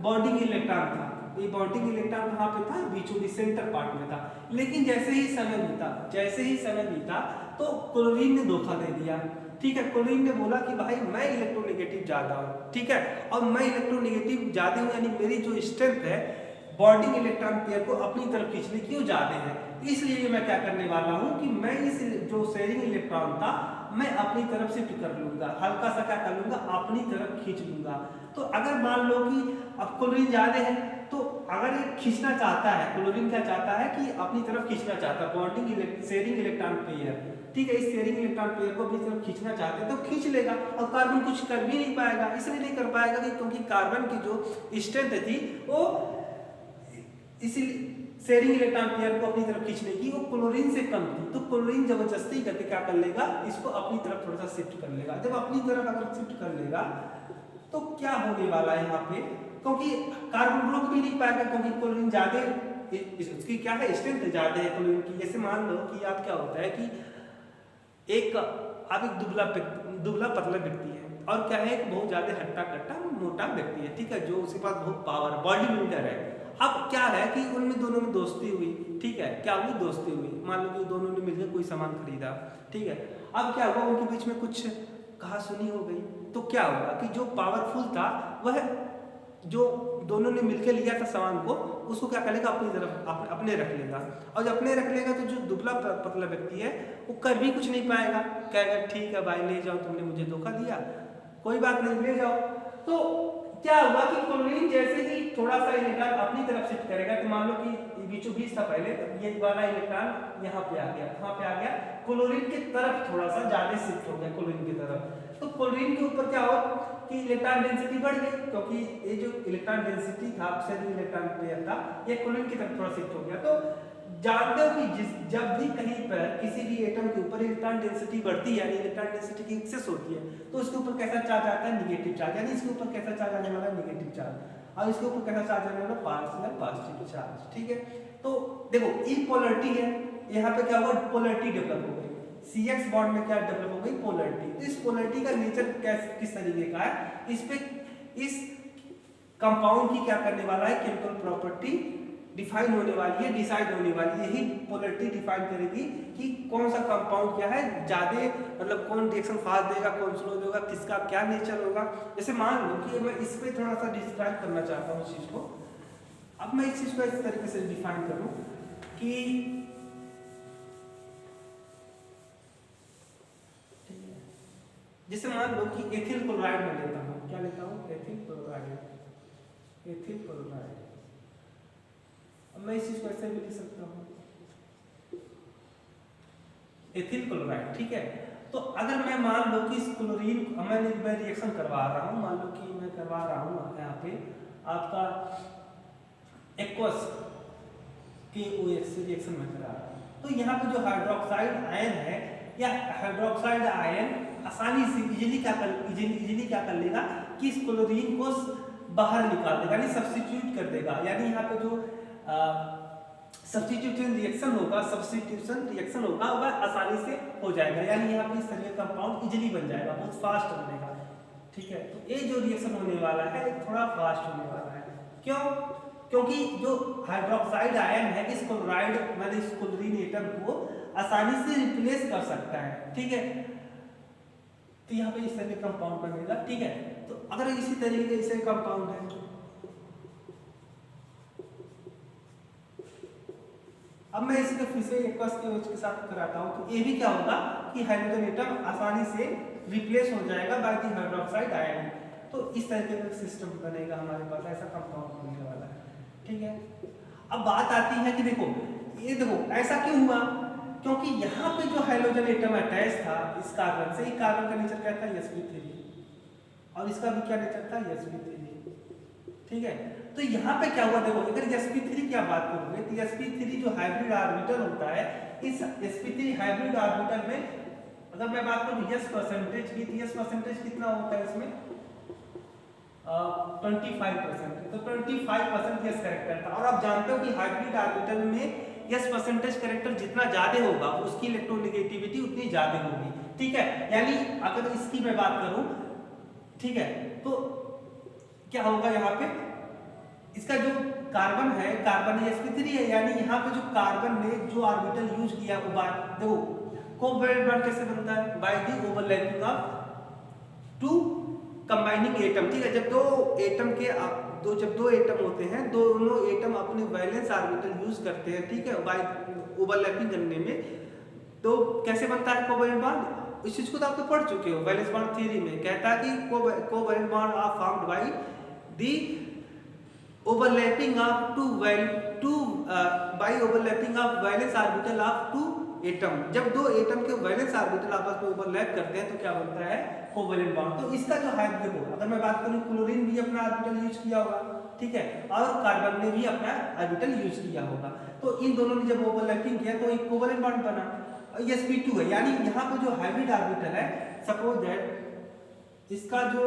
A: बॉन्डिंग इलेक्ट्रॉन था, ये बॉन्डिंग इलेक्ट्रॉन कहाँ पे था, बीचों बीच सेंटर पार्ट में था। लेकिन जैसे ही समय बीता तो क्लोरीन ने धोखा दे दिया। ठीक है, क्लोरीन ने बोला कि भाई मैं इलेक्ट्रोनेगेटिव ज्यादा हूँ, ठीक है, और मैं इलेक्ट्रोनेगेटिव ज्यादा हूँ यानी मेरी जो स्ट्रेंथ है बॉन्डिंग इलेक्ट्रॉन पेयर को अपनी तरफ खींचने की वो ज्यादा है। इसलिए मैं क्या करने वाला हूँ कि मैं इस जो शेयरिंग इलेक्ट्रॉन था मैं अपनी तरफ शिफ्ट कर लूंगा, हल्का सा क्या कर लूंगा, अपनी तरफ खींच लूंगा। तो अगर मान लो कि अब क्लोरीन ज्यादा है तो अगर ये खींचना चाहता है, क्लोरीन क्या चाहता है कि अपनी तरफ खींचना चाहता है बॉन्डिंग शेयरिंग इलेक्ट्रॉन पेयर, ठीक है, इस शेयरिंग इलेक्ट्रॉन पेयर को अपनी तरफ खींचना चाहते हैं तो खींच लेगा, और कार्बन कुछ कर भी नहीं पाएगा। इसलिए नहीं कर पाएगा कि क्योंकि कार्बन की जो स्ट्रेंथ थी वो इसीलिए शेयरिंग इलेक्ट्रॉन पेयर को अपनी तरफ खींचने की वो क्लोरीन से कम थी। तो क्लोरीन जबरदस्ती करके क्या कर लेगा, इसको अपनी तरफ थोड़ा सा शिफ्ट कर लेगा। जब अपनी तरफ अगर शिफ्ट कर लेगा तो क्या होने वाला है यहाँ पे, क्योंकि कार्बन रोक भी नहीं पाएगा क्योंकि क्लोरीन ज्यादा इसकी क्या है स्ट्रेंथ ज्यादा है क्लोरीन की। जैसे मान लो कि आप क्या होता है कि आप एक दुबला पतला व्यक्ति है और क्या है, एक बहुत ज्यादा हट्टा कट्टा मोटा व्यक्ति है, ठीक है, जो उसके पास बहुत पावर बॉडी बिल्डर है। अब क्या है कि उनमें दोनों में दोस्ती हुई, ठीक है, क्या हुई, दोस्ती हुई, मान लो कि दोनों ने मिलकर कोई सामान खरीदा, ठीक है। अब क्या हुआ, उनके बीच में कुछ कहा सुनी हो गई, तो क्या होगा कि जो पावरफुल था वह जो दोनों ने मिलकर लिया था सामान को उसको क्या करेगा, अपनी तरफ अपने रख लेगा, और जब अपने रख लेगा तो जो दुबला पतला व्यक्ति है वो कर भी कुछ नहीं पाएगा, कहेगा ठीक है भाई ले जाओ, तुमने मुझे धोखा दिया, कोई बात नहीं ले जाओ। तो क्या हुआ कि क्लोरीन जैसे ही थोड़ा सा इलेक्ट्रॉन अपनी तरफ शिफ्ट करेगा, तो मान लो कि बीचों बीच था पहले, तो ये वाला इलेक्ट्रॉन यहाँ पे आ गया, कहाँ पे आ गया, क्लोरीन की तरफ थोड़ा सा ज्यादा शिफ्ट हो गया क्लोरीन की तरफ। तो क्लोरीन के ऊपर क्या हुआ कि इलेक्ट्रॉन डेंसिटी बढ़ गई, क्योंकि ये जो इलेक्ट्रॉन डेंसिटी था शेयरिंग इलेक्ट्रॉन पेयर था ये क्लोरीन की तरफ थोड़ा शिफ्ट हो गया। तो जानते हो कि जब भी कहीं पर किसी भी एटम के ऊपर इलेक्ट्रॉन डेंसिटी बढ़ती है यानी इलेक्ट्रॉन डेंसिटी की एक्सेस होती है तो उसके ऊपर कैसा चार्ज आता है, निगेटिव चार्ज, यानी इसके ऊपर कैसा चार्ज आने वाला है, निगेटिव चार्ज, और इसके ऊपर कैसा चार्ज आने वाला, पार्शियल पॉजिटिव चार्ज, ठीक है। तो देखो इपोलैरिटी है, यहाँ पे क्या हुआ, पोलैरिटी डेवलप हो गई, CX बॉन्ड में क्या डेवलप हो गई, पोलैरिटी। तो इस पोलैरिटी का नेचर किस तरीके का है, इस कंपाउंड की क्या करने वाला है, केमिकल प्रॉपर्टी डिफाइन होने वाली है, डिसाइड होने वाली है, यही पोलैरिटी डिफाइन करेगी कि कौन सा कंपाउंड क्या है, ज्यादा मतलब कौन रिएक्शन फास्ट देगा, कौन स्लो देगा, किसका क्या नेचर होगा। जैसे मान लो कि मैं इस पे थोड़ा सा डिस्क्राइब करना चाहता हूँ इस चीज को। अब मैं इस चीज को इस तरीके से डिफाइन करूँ कि जैसे मान लो कि एथिल क्लोराइड में लेता हूँ, क्या लेता हूँ, एथिल क्लोराइड, एथिल क्लोराइड। अब मैं इस चीज को ऐसे भी लिख सकता हूँ एथिल क्लोराइड, ठीक है। तो अगर मैं मान लो कि इस क्लोरीन मैं रिएक्शन करवा रहा हूँ, मान लो कि मैं करवा रहा हूँ यहाँ पे आपका एक्वस KOH से रिएक्शन में करा रहा हूँ, तो यहाँ पे जो हाइड्रोक्साइड आयन है या हाइड्रोक्साइड आयन आसानी से इजीली क्या कर लेगा कि इस क्लोरीन को बाहर निकाल देगा, यानी सब्स्टिट्यूट कर देगा, यानी यहाँ पे जो सब्स्टिट्यूशन रिएक्शन होगा वह आसानी से हो जाएगा, यानी यहाँ पे इस तरह का कंपाउंड इजीली बन जाएगा, बहुत फास्ट बनेगा, ठीक है। तो ये जो रिएक्शन होने वाला है थोड़ा फास्ट होने वाला है, क्यों, क्योंकि जो हाइड्रोक्साइड आयन है इस क्लोराइड मतलब इस क्लोरीन एटम को आसानी से रिप्लेस कर सकता है, ठीक है। तो यहाँ पे इस तरह का कंपाउंड बनेगा, ठीक है। तो अगर इसी तरीके से कंपाउंड है, अब मैं इसको फिर से एक्वस KOH के साथ कराता हूँ, तो ये भी क्या होगा कि हाइड्रोजन एटम आसानी से रिप्लेस हो जाएगा बाय द हाइड्रोक्साइड आयन। तो इस तरीके का सिस्टम बनेगा हमारे पास, ऐसा कंपाउंड बनने वाला है, ठीक है। अब बात आती है कि देखो ये देखो ऐसा क्यों हुआ, क्योंकि यहाँ पे जो हाइड्रोजन एटम अटैच था इस कार्बन से, कार्बन का नेचर क्या था, sp3, और इसका भी क्या नेचर था, sp3, ठीक है। तो यहाँ पे क्या हुआ, देखो अगर sp3 की आप बात करोगे तो sp3 जो हाइब्रिड ऑर्बिटल होता है, इस sp3 हाइब्रिड ऑर्बिटल में अगर मैं बात करूँ यस परसेंटेज की, तो यस परसेंटेज कितना होता है इसमें 25%, तो 25% यस कैरेक्टर था। और आप जानते हो कि हाइब्रिड ऑर्बिटल में यस परसेंटेज कैरेक्टर जितना ज्यादा होगा उसकी इलेक्ट्रोनेगेटिविटी उतनी ज्यादा होगी, ठीक है। यानी अगर इसकी मैं बात करूं, ठीक है, तो क्या होगा यहाँ पे इसका जो कार्बन है, कार्बन sp3 है, यानी यहाँ पे जो कार्बन ने जो ऑर्बिटल यूज किया वो देखो कोवैलेंट बॉन्ड कैसे बनता है, by the overlapping of two combining atom. ठीक है, जब दो एटम होते हैं, दोनों एटम अपने वैलेंस ऑर्बिटल यूज करते हैं, ठीक है, बाय ओवरलैपिंग करने में, तो कैसे बनता है कोवैलेंट बॉन्ड। इस चीज को तो आप तो पढ़ चुके हो, वैलेंस बॉन्ड थ्योरी में कहता है कि covalent bond are formed by the overlapping of overlapping of valence orbital of two atom. जब दो एटम के वैलेंस ऑर्बिटल आपस में ओवरलैप करते हैं तो क्या बनता है, कोवैलेंट बॉन्ड। तो इसका जो है देखो, अगर मैं बात करूं क्लोरीन भी अपना ऑर्बिटल यूज किया होगा, ठीक है, और कार्बन ने भी अपना ऑर्बिटल यूज किया होगा, तो इन दोनों ने जब ओवरलैपिंग किया तो एक कोवैलेंट बॉन्ड बना। sp2 है, यानी यहाँ पे जो हाइब्रिड ऑर्बिटल है, सपोज दैट इसका जो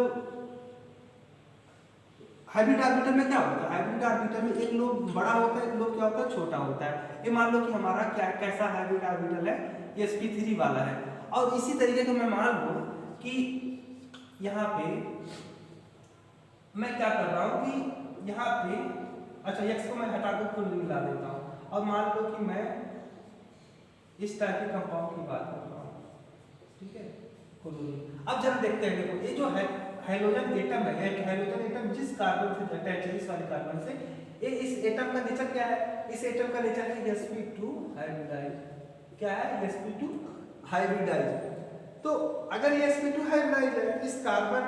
A: हाइब्रिड ऑर्बिटल में क्या होता है, हाइब्रिड ऑर्बिटल में एक लोब बड़ा होता है, एक लोब क्या होता है, छोटा होता है। ये मान लो कि हमारा क्या कैसा हाइब्रिड ऑर्बिटल है, ये sp3 वाला है। और इसी तरीके से मैं मान लूं कि यहाँ पे मैं क्या कर रहा हूँ कि यहाँ पे अच्छा x को मैं हटा कर कुल मिला देता हूँ, और मान लो कि मैं इस टाइप के कंपाउंड की बात कर रहा हूँ, ठीक है। अब जरा देखते हैं, देखो ये जो है हाइड्रोजन एटम है, एक हाइड्रोजन एटम जिस कार्बन से अटैच है, इस वाले कार्बन से, ये इस एटम का नेचर क्या है, इस एटम का नेचर है sp2 हाइब्रिडाइज। क्या है, sp2 हाइब्रिडाइज। तो अगर ये sp2 हाइब्रिडाइज है, इस कार्बन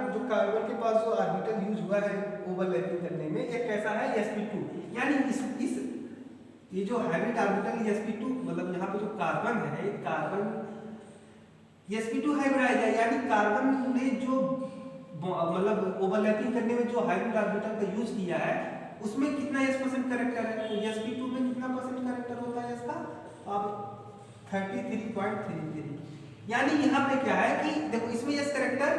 A: के पास जो ऑर्बिटल यूज हुआ है ओवरलैपिंग करने में, ये कैसा है, sp2, यानी इस ये जो हाइब्रिड ऑर्बिटल sp2, मतलब यहाँ पे जो कार्बन है, कार्बन sp2 हाइब्रिडाइज है, यानी कार्बन ने जो मतलब ओवरलैपिंग करने में जो हाइब्रिड ऑर्बिटल का यूज किया है, उसमें कितना s% कैरेक्टर है, तो sp2 में कितना परसेंट कैरेक्टर होता है इसका, अब 33.33। यानी यहाँ पे क्या है कि देखो इसमें s कैरेक्टर,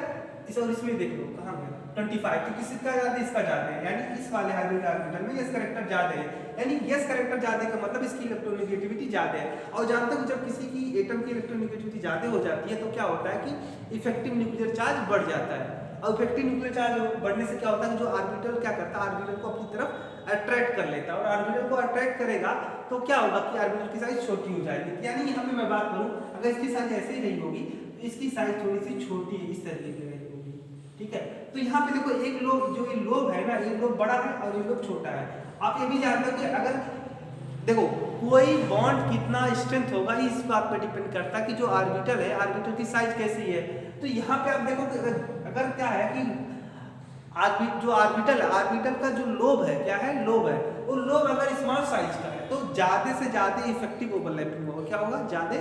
A: इस और इसमें देख लो कहाँ गया 25, तो किसका ज्यादा, इसका ज्यादा है, यानी इस वाले हाइब्रिड ऑर्बिटल में s कैरेक्टर ज्यादा है, यानी s कैरेक्टर ज्यादा का मतलब इसकी इलेक्ट्रोनेगेटिविटी ज्यादा है। और जानते हो जब किसी की एटम की इलेक्ट्रोनेगेटिविटी ज्यादा हो जाती है तो क्या होता है कि इफेक्टिव न्यूक्लियर चार्ज बढ़ जाता है, और इफेक्टिव न्यूक्लियर चार्ज बढ़ने से क्या होता है कि जो ऑर्बिटल क्या करता है, ऑर्बिटल को अपनी तरफ अट्रैक्ट कर लेता है, और ऑर्बिटल को अट्रैक्ट करेगा तो क्या होगा कि ऑर्बिटल की साइज छोटी हो जाएगी। यानी यहाँ पे मैं बात करूँ, अगर इसकी साइज ऐसे ही रही होगी तो इसकी साइज थोड़ी सी छोटी इस तरीके की रही होगी, ठीक है। तो यहाँ पे देखो एक लोब, जो ये लोब है ना, ये लोब बड़ा है और ये लोब छोटा है। आप ये भी जानते हो कि अगर देखो कोई बॉन्ड कितना स्ट्रेंथ होगा इस बात पर डिपेंड करता है कि जो ऑर्बिटल है, ऑर्बिटल की साइज कैसी है। तो यहाँ पे आप देखो कि अगर क्या है कि जो ऑर्बिटल है, ऑर्बिटल का जो लोब है, क्या है, लोब है, वो लोब अगर स्मॉल साइज का है तो ज्यादा से ज्यादा इफेक्टिव ओवरलैपिंग होगा। क्या होगा, ज्यादा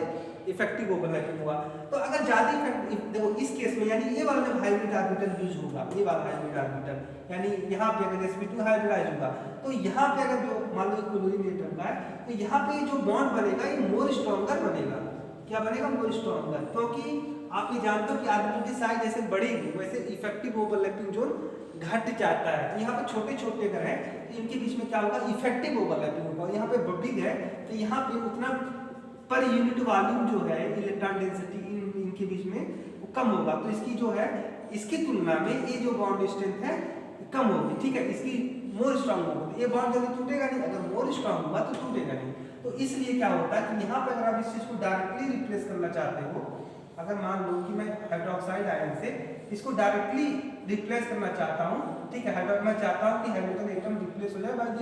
A: इफेक्टिव ओवरलैपिंग होगा। तो अगर ज्यादा इफेक्टिव, देखो इस केस में यानी ये वाला जब हाइब्रिड ऑर्बिटल यूज होगा, ये वाला हाइब्रिड ऑर्बिटल, यानी यहाँ पे अगर sp2 हाइब्रिडाइज होगा तो यहाँ पे अगर जो मान लो क्लोरीन एटम का है तो यहाँ पे जो बॉन्ड बनेगा ये मोर स्ट्रॉन्गर बनेगा। क्या बनेगा, मोर स्ट्रॉन्गर, क्योंकि आप ये जानते हो कि ऑर्बिटल की साइज जैसे बढ़ेगी वैसे इफेक्टिव ओवरलैपिंग जोन घट जाता है। तो यहाँ पे छोटे छोटे अगर है तो इनके बीच में क्या होगा, इफेक्टिव ओवरलैपिंग होगा। और यहाँ पे बिग है तो यहाँ पे उतना पर यूनिट वॉल्यूम जो है इलेक्ट्रॉन डेंसिटी इनके बीच में वो कम होगा। तो इसकी जो है, इसकी तुलना में ये जो बॉन्ड स्ट्रेंथ है कम होगी, ठीक है, इसकी मोर स्ट्रांग होगी। ये बॉन्ड जल्दी टूटेगा नहीं, अगर मोर स्ट्रांग हुआ तो टूटेगा नहीं। तो इसलिए क्या होता है कि यहाँ पे अगर आप इस चीज को डायरेक्टली रिप्लेस करना चाहते हो, अगर मान लो कि मैं हाइड्रोक्साइड आयन से इसको डायरेक्टली रिप्लेस करना चाहता हूँ, ठीक है, मैं चाहता हूँ कि हाइड्रोजन एटम रिप्लेस हो जाए बाय द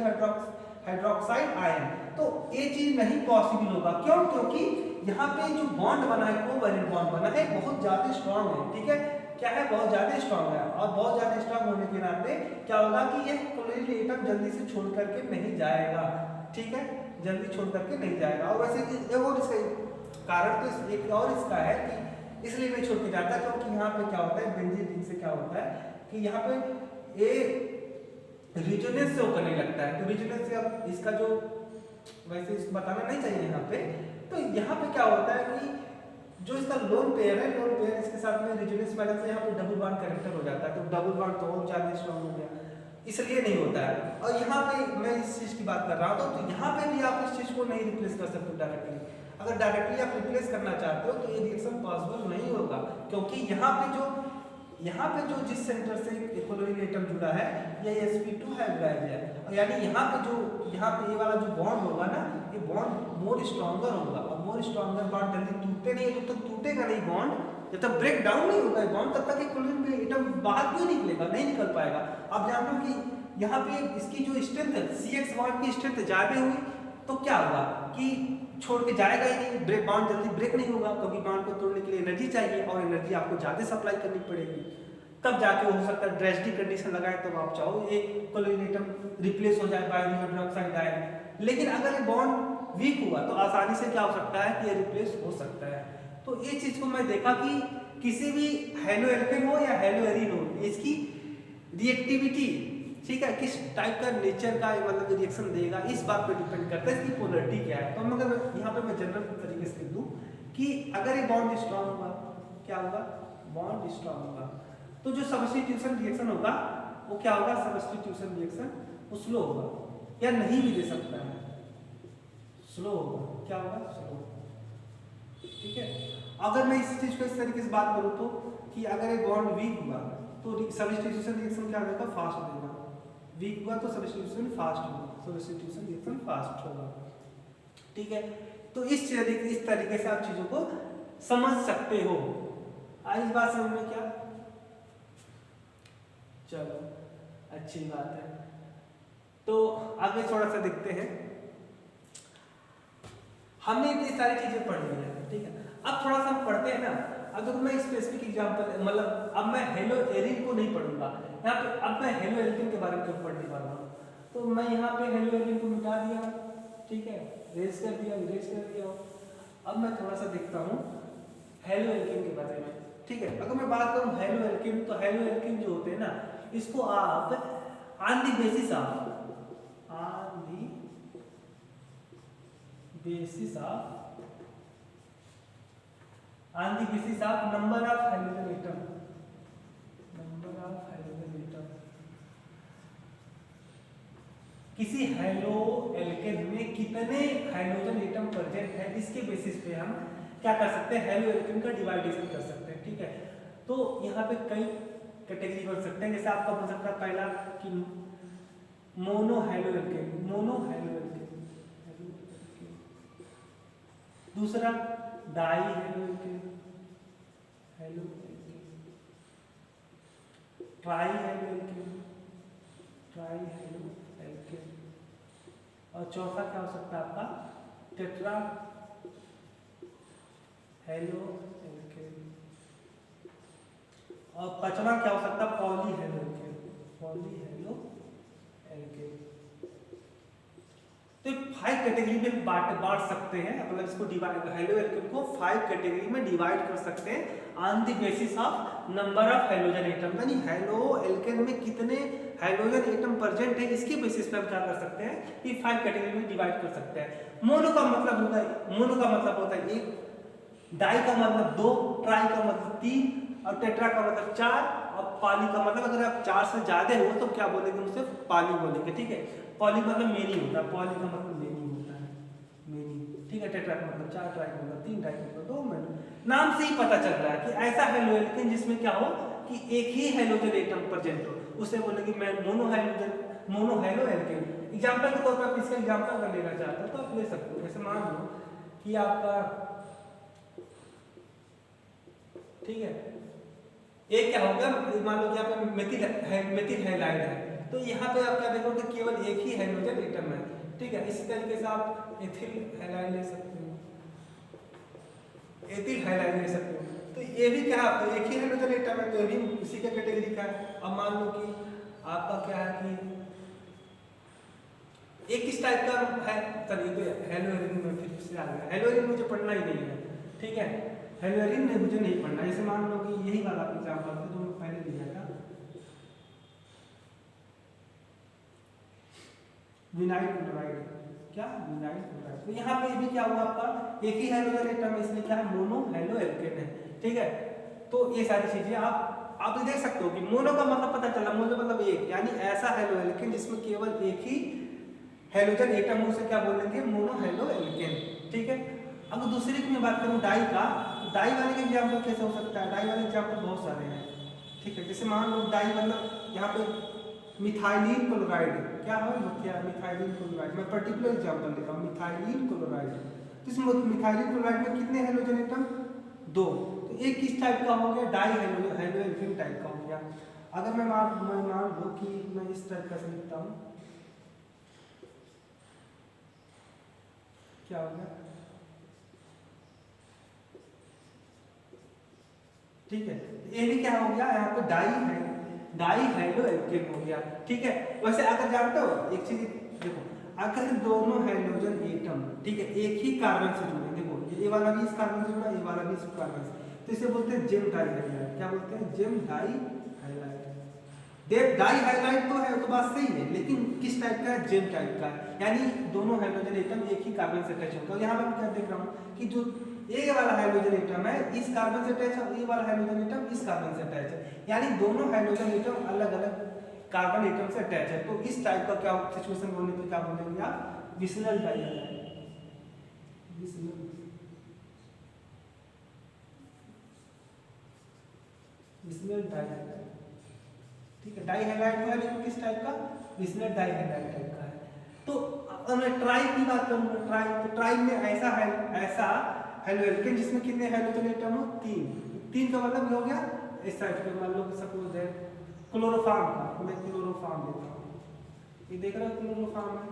A: हाइड्रोक्साइड आयन, तो ये चीज नहीं पॉसिबल होगा। क्यों, क्योंकि यहाँ पे जो बॉन्ड बना है, कोवैलेंट बॉन्ड बना है, बहुत ज्यादा स्ट्रॉन्ग है, ठीक है, क्या है, बहुत ज्यादा स्ट्रॉन्ग है। और बहुत ज्यादा स्ट्रॉन्ग होने के नाते क्या होगा कि ये क्लोरीन एटम जल्दी से छोड़ करके नहीं जाएगा, ठीक है, जल्दी छोड़ करके नहीं जाएगा। और वैसे एक और इसका कारण तो एक और इसका है कि इसलिए नहीं छोड़ के जाता, क्योंकि यहाँ पे क्या होता है, बेंजीन रिंग से क्या होता है कि यहाँ पे ये रिजोनेंस से करने लगता है। तो रिजोनेंस से अब इसका जो, वैसे इसको बताना नहीं चाहिए यहाँ पे, तो यहाँ पे क्या होता है कि जो इसका लोन पेयर है, लोन पेयर इसके साथ में रिजोनेंस वाले से यहाँ पे डबल बॉन्ड कैरेक्टर हो जाता है। तो डबल बॉन्ड तो और ज्यादा स्ट्रॉन्ग हो गया, इसलिए नहीं होता है। और यहाँ पे मैं इस चीज की बात कर रहा हूँ, तो यहाँ पे भी आप इस चीज को नहीं रिप्लेस कर सकते डायरेक्टली। अगर डायरेक्टली आप रिप्लेस करना चाहते हो तो ये रिएक्शन पॉसिबल नहीं होगा, क्योंकि यहाँ पे जो यहाँ पे जो जिस सेंटर से क्लोरीन एटम जुड़ा है ये sp2 हाइब्रिडाइज है, और यानी यहाँ पे ये वाला जो बॉन्ड होगा ना, ये बॉन्ड मोर स्ट्रॉन्गर होगा, और मोर स्ट्रॉन्गर बॉन्ड जल्दी टूटते नहीं है, जब तक टूटेगा नहीं बॉन्ड, जब तक ब्रेक डाउन नहीं होगा बॉन्ड, तब तक क्लोरीन एटम बाहर क्यों निकलेगा, नहीं निकल पाएगा। अब जान लो कि यहाँ पे इसकी जो स्ट्रेंथ है CX बॉन्ड की स्ट्रेंथ ज़्यादा हुई तो क्या होगा कि छोड़ के जाएगा ही नहीं, ब्रेक बॉन्ड जल्दी ब्रेक नहीं होगा, क्योंकि बॉन्ड को तोड़ने के लिए एनर्जी चाहिए, और एनर्जी आपको ज़्यादा सप्लाई करनी पड़ेगी, तब जाके हो सकता है ड्रेस्टिक कंडीशन लगाए तब आप चाहो ये क्लोरीन एटम रिप्लेस हो जाए बाय हाइड्रोक्साइड आयन। लेकिन अगर ये बॉन्ड वीक हुआ तो आसानी से क्या हो सकता है कि ये रिप्लेस हो सकता है। तो ये चीज़ को मैं देखा कि किसी भी हेलो एल्केन हो या हेलो एरीन हो, इसकी रिएक्टिविटी, ठीक है, किस टाइप का नेचर का मतलब रिएक्शन देगा, इस बात पे डिपेंड करता है इसकी पोलरिटी क्या है। तो मगर यहाँ पे मैं जनरल तरीके से लिख दूँ कि अगर ये बॉन्ड स्ट्रांग होगा, क्या होगा, बॉन्ड स्ट्रांग होगा, तो जो सब्स्टिट्यूशन रिएक्शन होगा वो क्या होगा, सब्स्टिट्यूशन रिएक्शन वो स्लो होगा या नहीं भी दे सकता है, स्लो होगा, क्या होगा, स्लो। ठीक है, अगर मैं इस चीज को इस तरीके से बात करूँ तो कि अगर ये बॉन्ड वीक हुआ तो सब्स्टिट्यूशन रिएक्शन क्या होगा, फास्ट देगा, वीक हुआ तो सब्स्टिट्यूशन फास्ट होगा, सब्स्टिट्यूशन रिएक्शन फास्ट होगा। ठीक है, तो इस तरीके से आप चीजों को समझ सकते हो। आज इस बात समझ में क्या, चलो अच्छी बात है। तो आगे थोड़ा सा देखते हैं, हमने इतनी सारी चीजें पढ़ ली है, ठीक है, अब थोड़ा सा हम पढ़ते हैं ना। अब देखो मैं स्पेसिफिक एग्जांपल, मतलब अब मैं हेलो एरिन को नहीं पढ़ूंगा यहाँ पे, अब मैं हेलो एल्केन के बारे में पढ़ने वाला हूँ। तो मैं यहाँ पे हेलो एरिन को मिटा दिया, ठीक है, रेज कर दिया, इरेज कर दिया। अब मैं थोड़ा सा देखता हूँ हेलो एल्केन के बारे में, ठीक है। अगर मैं बात करूँ हेलो एल्केन, तो हेलो एल्केन जो होते हैं ना, इसको आप on the basis of number of hydrogen atom, किसी हेलो एल्केन में कितने हाइड्रोजन एटम प्रेजेंट है, इसके बेसिस पे हम क्या कर सकते हैं, हेलो एल्केन का डिवाइडेशन कर सकते हैं। ठीक है, तो यहाँ पे कई कैटेगरी बन सकते हैं, जैसे आपका बन सकता है पहला कि मोनो हेलो एल्केन, दूसरा die halo alkane, try halo alkane, और चौथा क्या हो सकता है आपका टेट्रा हेलो एल्केन, और पांचवा क्या हो सकता है पॉली हेलो एल्केन। तो 5 कैटेगरी में बांट सकते हैं, मतलब इसको डिवाइड, हेलो एल्केन को 5 कैटेगरी में डिवाइड कर सकते हैं on the basis of number of hydrogen atom, यानी हेलो एल्केन में कितने हाइड्रोजन एटम प्रेजेंट है, इसके बेसिस पे हम क्या कर सकते हैं कि 5 कैटेगरी में डिवाइड कर सकते हैं। मोनो का मतलब होता है 1, डाई का मतलब 2, ट्राई का मतलब 3, और टेट्रा का मतलब 4, और पॉली का मतलब अगर आप 4 से ज्यादा हो तो क्या बोलेंगे, उसे पॉली बोलेंगे। ठीक है, पॉली मतलब मेनी होता है, पॉली का मतलब मेनी होता है, मेनी। ठीक है, टेट्रा का मतलब 4, ट्राई का मतलब 3, डाई का मतलब 2। नाम से ही पता चल रहा है कि ऐसा हेलो एल्केन जिसमें क्या हो कि एक ही हाइड्रोजन एटम प्रेजेंट हो, उसे बोलेंगे मैं मोनो हेलो एल्केन। एग्जांपल के तौर पर आप इसका एग्जांपल अगर लेना चाहते हो तो आप ले सकते हो। जैसे मान लो कि आपका, ठीक है, एक क्या होगा, मान लो कि यहाँ पे मेथिल हैलाइड है, तो यहाँ पे आप क्या देखोगे केवल एक ही हाइड्रोजन एटम है। ठीक है, इसी तरीके से आप एथिल हैलाइड ले सकते हो, तो ये भी क्या है, एक ही हाइड्रोजन एटम है, तो ये भी इसी के कैटेगरी का है। अब मान लो कि आपका क्या है कि एक किस टाइप का है, चलिए तो हेलो एरिन में फिर से आ गया, हेलो एरिन मुझे पढ़ना ही नहीं है। ठीक है, हेलो एरिन ने मुझे नहीं पढ़ना। जैसे मान लो कि यही वाला एग्जांपल है जो मैं पहले दिया था, विनाइल क्लोराइड, क्या विनाइल क्लोराइड, तो यहाँ पे भी क्या हुआ आपका एक ही हाइड्रोजन एटम है, इसलिए क्या है मोनो हेलो एल्केन है। ठीक है, तो ये सारी चीजें आप देख सकते हो कि मोनो का मतलब पता चला, मोनो मतलब एक, यानी ऐसा हेलो एल्केन जिसमें केवल एक ही हाइड्रोजन एटम, उसे क्या बोलेंगे, मोनो हेलो एल्केन। ठीक है, अब दूसरी की मैं बात करूं डाई का, डाई वाले के एग्जांपल कैसे हो सकता है, डाई वाले एग्जांपल बहुत सारे हैं। ठीक है, जैसे मान लो डाई मतलब यहाँ पे मिथाइलिन क्लोराइड क्या है, क्या मिथाइलिन क्लोराइड, मैं पर्टिकुलर एग्जांपल लेता हूँ, मिथाइलिन क्लोराइड। तो इस मिथाइलिन क्लोराइड में कितने हेलोजन एटम, 2। तो एक किस टाइप का हो गया, डाई हेलोएल्केन टाइप का हो गया। अगर मैं मान लो कि मैं इस टाइप का से लिखता हूँ, क्या हो गया, ठीक है, ये भी क्या हो गया, यहाँ पे डाई हेलोएल्केन हो गया। ठीक है, वैसे अगर जानते हो एक चीज देखो, अगर दोनों हाइड्रोजन एटम, ठीक है, एक ही कार्बन से जुड़े, देखो ये वाला भी इस कार्बन से जुड़ा, ये वाला भी इस कार्बन से, तो इसे बोलते हैं जेम डाई हाइलाइट। क्या बोलते हैं, जेम डाई हाइलाइट। देख डाई हाइलाइट तो है, तो बात सही है, लेकिन किस टाइप का है, जेम टाइप का है, यानी दोनों हाइड्रोजन एटम एक ही कार्बन से अटैच होगा। यहाँ पर मैं क्या देख रहा हूँ कि जो ये वाला हाइड्रोजन एटम है इस कार्बन से अटैच है, ये वाला हाइड्रोजन एटम इस कार्बन से अटैच है, यानी दोनों हाइड्रोजन एटम अलग अलग कार्बन एटम से अटैच है। तो इस टाइप का क्या सिचुएशन बोलने पे क्या बोलेंगे आप, vicinal die highlight, vicinal die highlight. ठीक है, डाई हाइलाइट है, लेकिन किस टाइप का, विसिनल डाई हाइलाइट टाइप का है। तो अब मैं ट्राई की बात करूंगा, ट्राई, तो ट्राई में ऐसा हेलोएल्केन जिसमें कितने हाइड्रोजन एटम हो, 3 का मतलब हो गया इस टाइप के, मान लो सपोज है क्लोरोफॉर्म का, मैं क्लोरोफॉर्म लेता हूँ, ये देख रहे हो क्लोरोफॉर्म है,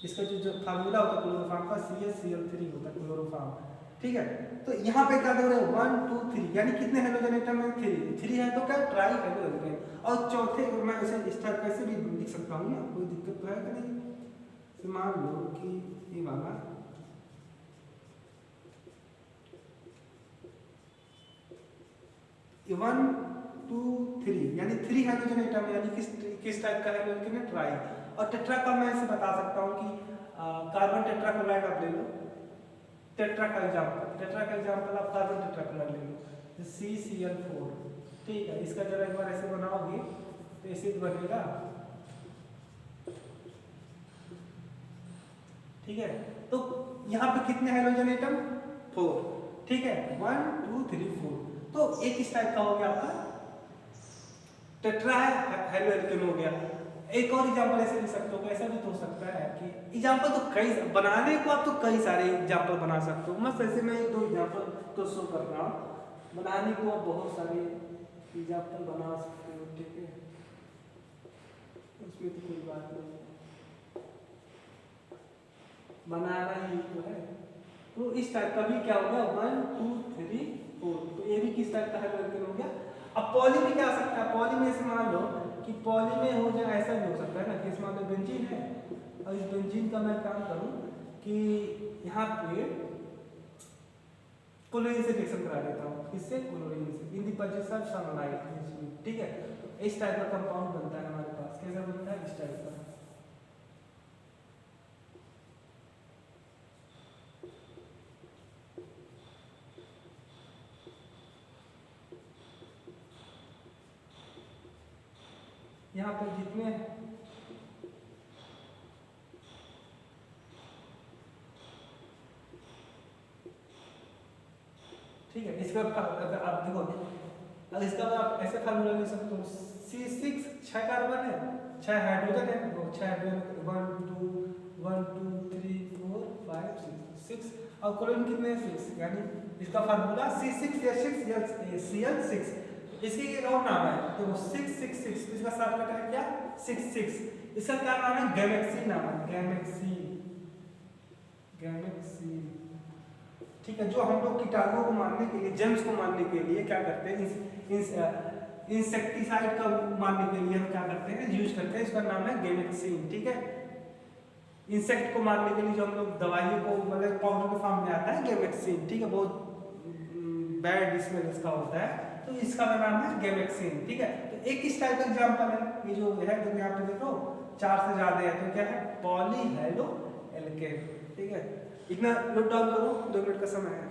A: इसका जो फार्मूला होता है क्लोरोफॉर्म का CH Cl3 होता है क्लोरोफॉर्म। ठीक है, तो यहाँ पे क्या देख रहे हो 1 2 3, यानी कितने हाइड्रोजन एटम है, 3 है, तो क्या ट्राई हाइड्रोएल्केन। और चौथे मैं इसे इस टाइप कैसे भी लिख सकता हूँ ना, कोई दिक्कत तो है कि नहीं। तो मान लो कि ये वाला 1 2 3, यानी 3 हाइड्रोजन एटम, यानी किस टाइप का हाइड्रोजन है, ट्राई। और टेट्रा का मैं ऐसे बता सकता हूँ कि कार्बन टेट्राक्लोराइड आप ले लो, टेट्रा का एग्जांपल आप कार्बन टेट्राक्लोराइड ले लो, CCl4। ठीक है, इसका जरा एक बार ऐसे बनाओगे तो ऐसे बनेगा। ठीक है, तो यहाँ पे कितने हाइड्रोजन एटम, 4। ठीक है, 1 2 3 4, तो एक इस टाइप का हो गया आपका टेट्रा हाइड्रोएल्केन हो गया। एक और एग्जांपल ऐसे लिख सकते हो, ऐसा भी तो हो सकता है कि एग्जांपल तो कई बनाने को आप तो कई सारे एग्जांपल बना सकते हो, मस्त ऐसे मैं 2 एग्जांपल तो शो कर रहा हूँ, बनाने को आप बहुत सारे एग्जांपल बना सकते हो। ठीक है, उसमें तो कोई बात नहीं है, बनाना ही तो है। तो इस टाइप का भी क्या हो गया 1 2 3 4, तो ये भी किस टाइप का हाइड्रोएल्केन हो गया। अब पॉली में क्या हो सकता है, पॉली में ऐसे मान लो कि पॉली में हो जाए, ऐसा भी हो सकता है ना कि इसमें बेंजीन है, और इस बेंजीन का मैं काम करूं कि यहाँ पे क्लोरीन से रिएक्शन करा देता हूँ, किससे, क्लोरीन से, in the presence of sunlight. ठीक है, तो इस टाइप का कंपाउंड बनता है हमारे पास, कैसा बनता है, इस टाइप का। यहाँ पे जितने ठीक है, इसका अगर आप देखो, अगर इसका आप ऐसे फार्मूला ले सकते हो, C6 6 कार्बन है, 6 हाइड्रोजन है, वो 6 हाइड्रोजन 1 2 3 4 5 6, और क्लोरीन कितने हैं, 6, यानी इसका फार्मूला C6H6Cl6। इसकी एक और नाम है, तो 666, इसका शॉर्टकट है क्या, 66। इसका क्या नाम है, गैमेक्सी नाम है, गैमेक्सी। ठीक है, जो हम लोग कीटाणुओं को मारने के लिए, जेम्स को मारने के लिए क्या करते हैं, इंसेक्टिसाइड का मारने के लिए हम क्या करते हैं, यूज करते हैं, इसका नाम है गैमेक्सीन। ठीक है, इंसेक्ट को मारने के लिए जो हम लोग दवाइयों को मतलब पाउडर के फॉर्म में आता है गैमेक्सीन। ठीक है, बहुत बैड स्मेल इसका होता है, तो इसका नाम है गैमेक्सीन। ठीक है, तो एक इस टाइप का एग्जांपल है, ये जो है तो यहाँ पे देखो 4 से ज्यादा है, तो क्या है, पॉलीहाइड्रोएल्केन। ठीक है, इतना नोट डाउन करो, 2 मिनट का समय है।